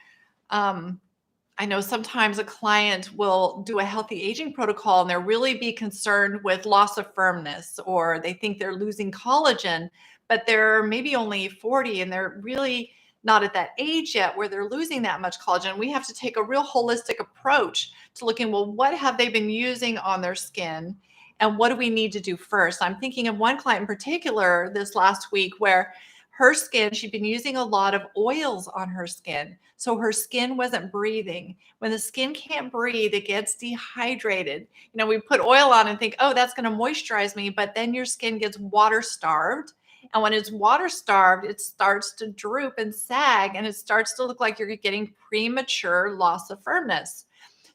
I know sometimes a client will do a healthy aging protocol and they'll really be concerned with loss of firmness, or they think they're losing collagen, but they're maybe only 40 and they're really not at that age yet where they're losing that much collagen. We have to take a real holistic approach to looking, well, what have they been using on their skin? And what do we need to do first? I'm thinking of one client in particular this last week where her skin, she'd been using a lot of oils on her skin. So her skin wasn't breathing. When the skin can't breathe, it gets dehydrated. You know, we put oil on and think, oh, that's going to moisturize me. But then your skin gets water starved. And when it's water starved, it starts to droop and sag, and it starts to look like you're getting premature loss of firmness.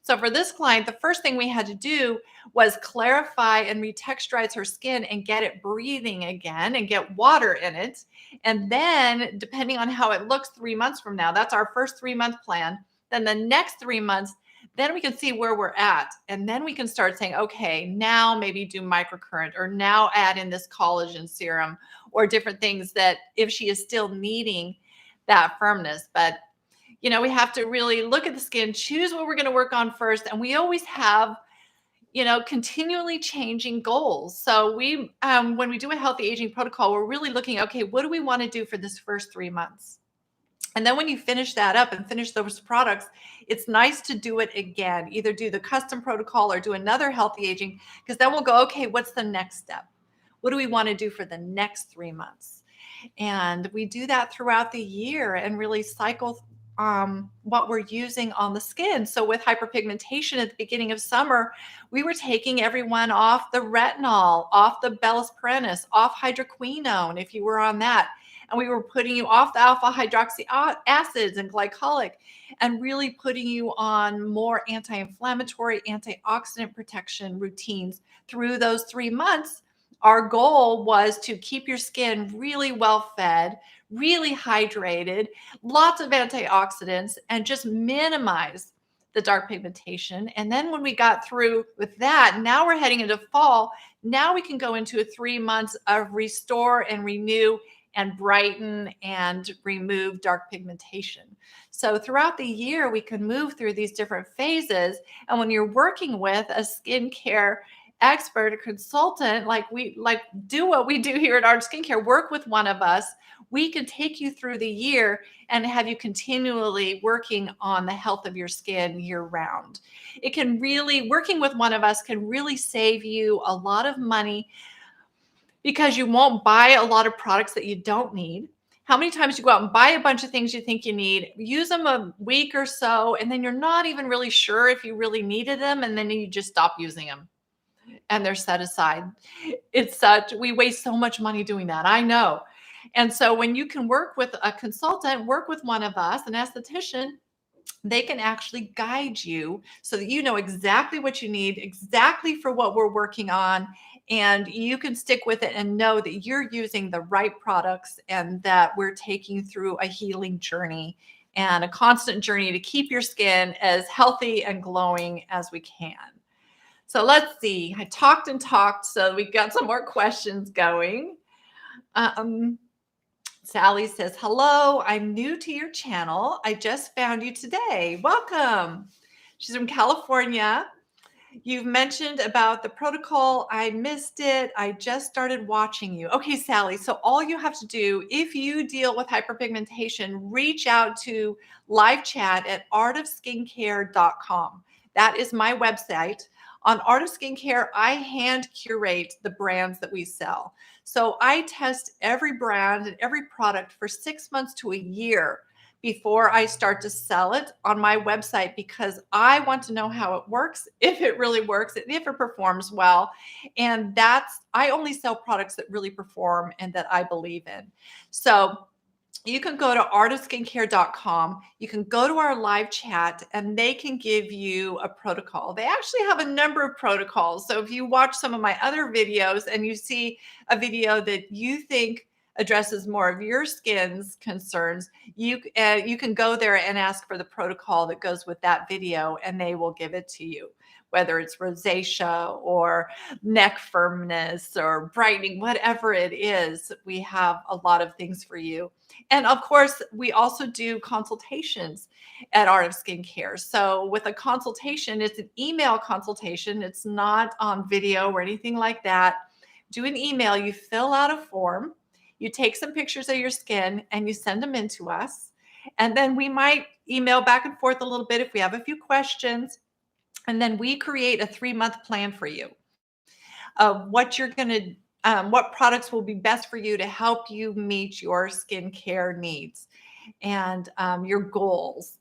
So for this client, the first thing we had to do was clarify and retexturize her skin and get it breathing again and get water in it. And then depending on how it looks 3 months from now, that's our first 3-month plan. Then the next 3 months, then we can see where we're at. And then we can start saying, okay, now maybe do microcurrent, or now add in this collagen serum, or different things that if she is still needing that firmness. But you know, we have to really look at the skin, choose what we're going to work on first. And we always have, you know, continually changing goals. So we, when we do a healthy aging protocol, we're really looking, okay, what do we want to do for this first 3 months? And then when you finish that up and finish those products, it's nice to do it again, either do the custom protocol or do another healthy aging, because then we'll go, okay, what's the next step? What do we want to do for the next 3 months? And we do that throughout the year and really cycle what we're using on the skin. So with hyperpigmentation at the beginning of summer, we were taking everyone off the retinol, off the Bellis perennis, off hydroquinone, if you were on that. And we were putting you off the alpha hydroxy acids and glycolic, and really putting you on more anti-inflammatory, antioxidant protection routines through those 3 months. Our goal was to keep your skin really well fed, really hydrated, lots of antioxidants, and just minimize the dark pigmentation. And then when we got through with that, now we're heading into fall. Now we can go into 3 months of restore and renew and brighten and remove dark pigmentation. So throughout the year, we can move through these different phases. And when you're working with a skincare expert, a consultant, like do what we do here at Art Skincare, work with one of us, we can take you through the year and have you continually working on the health of your skin year round. It can really, working with one of us can really save you a lot of money, because you won't buy a lot of products that you don't need. How many times you go out and buy a bunch of things you think you need, use them a week or so, and then you're not even really sure if you really needed them, and then you just stop using them and they're set aside. We waste so much money doing that. I know. And so when you can work with a consultant, work with one of us, an esthetician, they can actually guide you so that you know exactly what you need, exactly for what we're working on, and you can stick with it and know that you're using the right products and that we're taking you through a healing journey and a constant journey to keep your skin as healthy and glowing as we can. So let's see. I talked and talked, so we got some more questions going. Sally says, hello, I'm new to your channel. I just found you today. Welcome. She's from California. You've mentioned about the protocol. I missed it. I just started watching you. Okay, Sally. So all you have to do, if you deal with hyperpigmentation, reach out to live chat at artofskincare.com. That is my website. On Art of Skincare, I hand curate the brands that we sell. So I test every brand and every product for 6 months to a year before I start to sell it on my website, because I want to know how it works, if it really works, and if it performs well. And I only sell products that really perform and that I believe in. So you can go to artofskincare.com. You can go to our live chat and they can give you a protocol. They actually have a number of protocols. So if you watch some of my other videos and you see a video that you think addresses more of your skin's concerns, you can go there and ask for the protocol that goes with that video, and they will give it to you, whether it's rosacea or neck firmness or brightening, whatever it is. We have a lot of things for you. And of course, we also do consultations at Art of Skincare. So with a consultation, it's an email consultation. It's not on video or anything like that. Do an email, you fill out a form, you take some pictures of your skin and you send them in to us. And then we might email back and forth a little bit if we have a few questions. And then we create a 3-month plan for you of what you're going to, what products will be best for you to help you meet your skincare needs and your goals.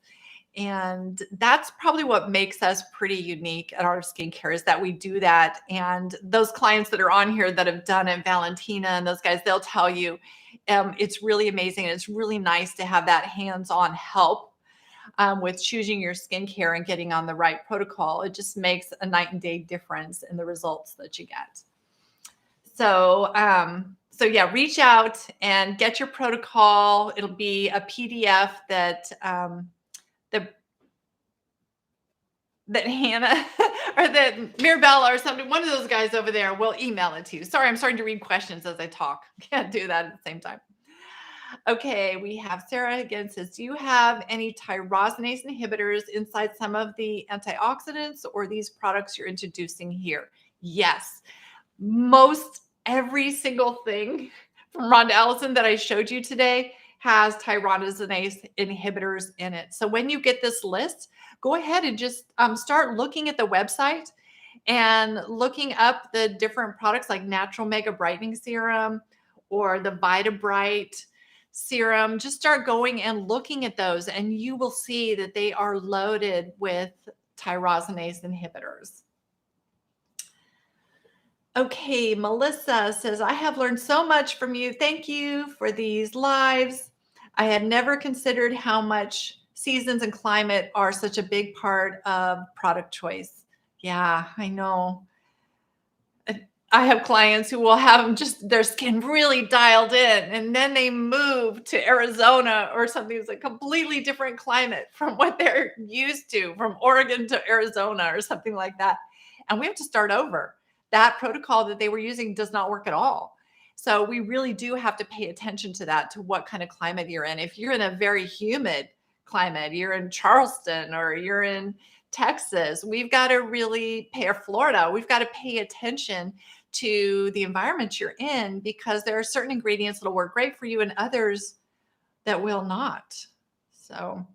And that's probably what makes us pretty unique at Art of Skincare, is that we do that. And those clients that are on here that have done it, Valentina and those guys, they'll tell you it's really amazing. And it's really nice to have that hands-on help with choosing your skincare and getting on the right protocol. It just makes a night and day difference in the results that you get. So, yeah, reach out and get your protocol. It'll be a PDF that that Hannah or that Mirabella or something, one of those guys over there will email it to you. Sorry, I'm starting to read questions as I talk. Can't do that at the same time. Okay, we have Sarah again says, do you have any tyrosinase inhibitors inside some of the antioxidants or these products you're introducing here? Yes. Most every single thing from Rhonda Ellison that I showed you today has tyrosinase inhibitors in it. So when you get this list, go ahead and just start looking at the website and looking up the different products like Natural Mega Brightening Serum or the Vita Bright Serum. Just start going and looking at those, and you will see that they are loaded with tyrosinase inhibitors. Okay, Melissa says, I have learned so much from you. Thank you for these lives. I had never considered how much seasons and climate are such a big part of product choice. Yeah, I know. I have clients who will have them just their skin really dialed in, and then they move to Arizona or something that's a completely different climate from what they're used to, from Oregon to Arizona or something like that. And we have to start over. That protocol that they were using does not work at all. So we really do have to pay attention to that, to what kind of climate you're in. If you're in a very humid climate, you're in Charleston or you're in Texas, we've got to really pay, or Florida, we've got to pay attention to the environment you're in, because there are certain ingredients that'll work great for you and others that will not. So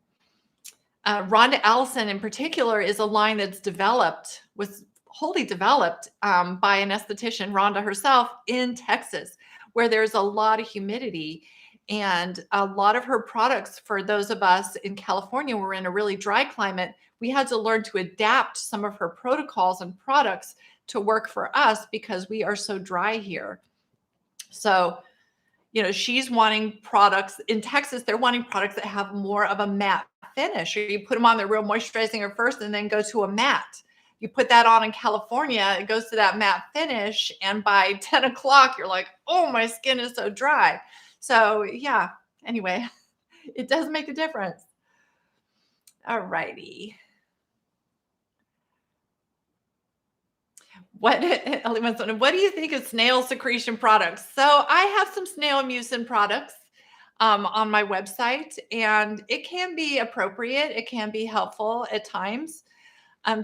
Rhonda Allison in particular is a line that's was wholly developed by an esthetician, Rhonda herself, in Texas, where there's a lot of humidity. And a lot of her products, for those of us in California, we're in a really dry climate, we had to learn to adapt some of her protocols and products to work for us because we are so dry here. So, she's wanting products in Texas. They're wanting products that have more of a matte finish, or you put them on the real moisturizer first and then go to a matte. You put that on in California, it goes to that matte finish. And by 10 o'clock, you're like, oh, my skin is so dry. So yeah, anyway, it does make a difference. All righty. What do you think of snail secretion products? So I have some snail mucin products on my website, and it can be appropriate. It can be helpful at times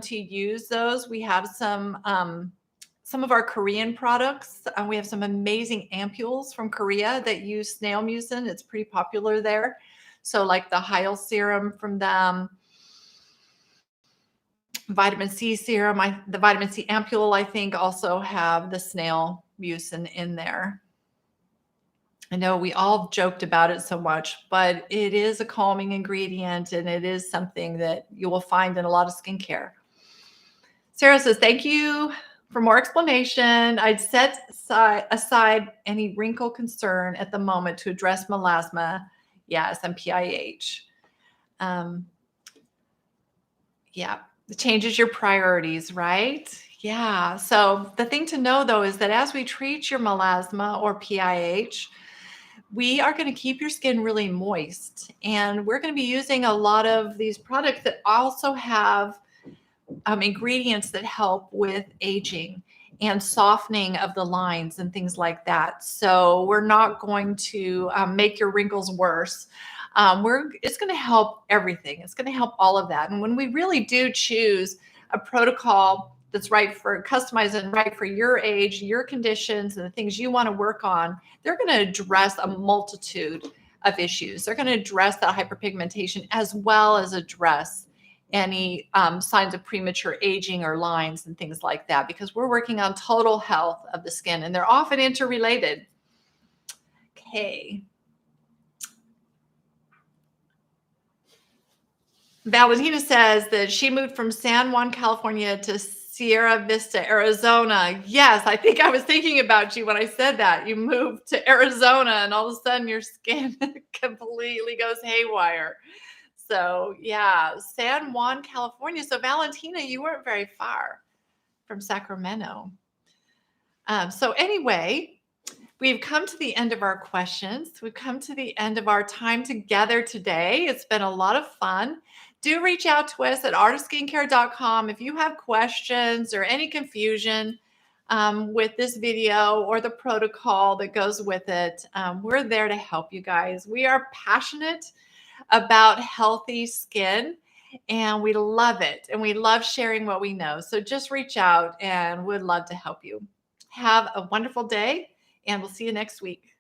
to use those. We have some of our Korean products. We have some amazing ampules from Korea that use snail mucin. It's pretty popular there. So like the Heil serum from them, vitamin C serum, the vitamin C ampule, I think also have the snail mucin in there. I know we all joked about it so much, but it is a calming ingredient and it is something that you will find in a lot of skincare. Sarah says, thank you for more explanation. I'd set aside any wrinkle concern at the moment to address melasma. Yes, and PIH. Yeah, it changes your priorities, right? Yeah. So the thing to know though is that as we treat your melasma or PIH, we are going to keep your skin really moist. And we're going to be using a lot of these products that also have ingredients that help with aging and softening of the lines and things like that. So we're not going to make your wrinkles worse. It's going to help everything. It's going to help all of that. And when we really do choose a protocol that's customized and right for your age, your conditions, and the things you want to work on, they're going to address a multitude of issues. They're going to address that hyperpigmentation as well as address any signs of premature aging or lines and things like that, because we're working on total health of the skin and they're often interrelated. Okay. Valentina says that she moved from San Juan, California to Sierra Vista, Arizona. Yes, I think I was thinking about you when I said that. You moved to Arizona and all of a sudden your skin completely goes haywire. So yeah, San Juan, California. So Valentina, you weren't very far from Sacramento. So anyway, we've come to the end of our questions. We've come to the end of our time together today. It's been a lot of fun. Do reach out to us at artofskincare.com if you have questions or any confusion with this video or the protocol that goes with it. We're there to help you guys. We are passionate about healthy skin and we love it and we love sharing what we know. So just reach out and we'd love to help you. Have a wonderful day and we'll see you next week.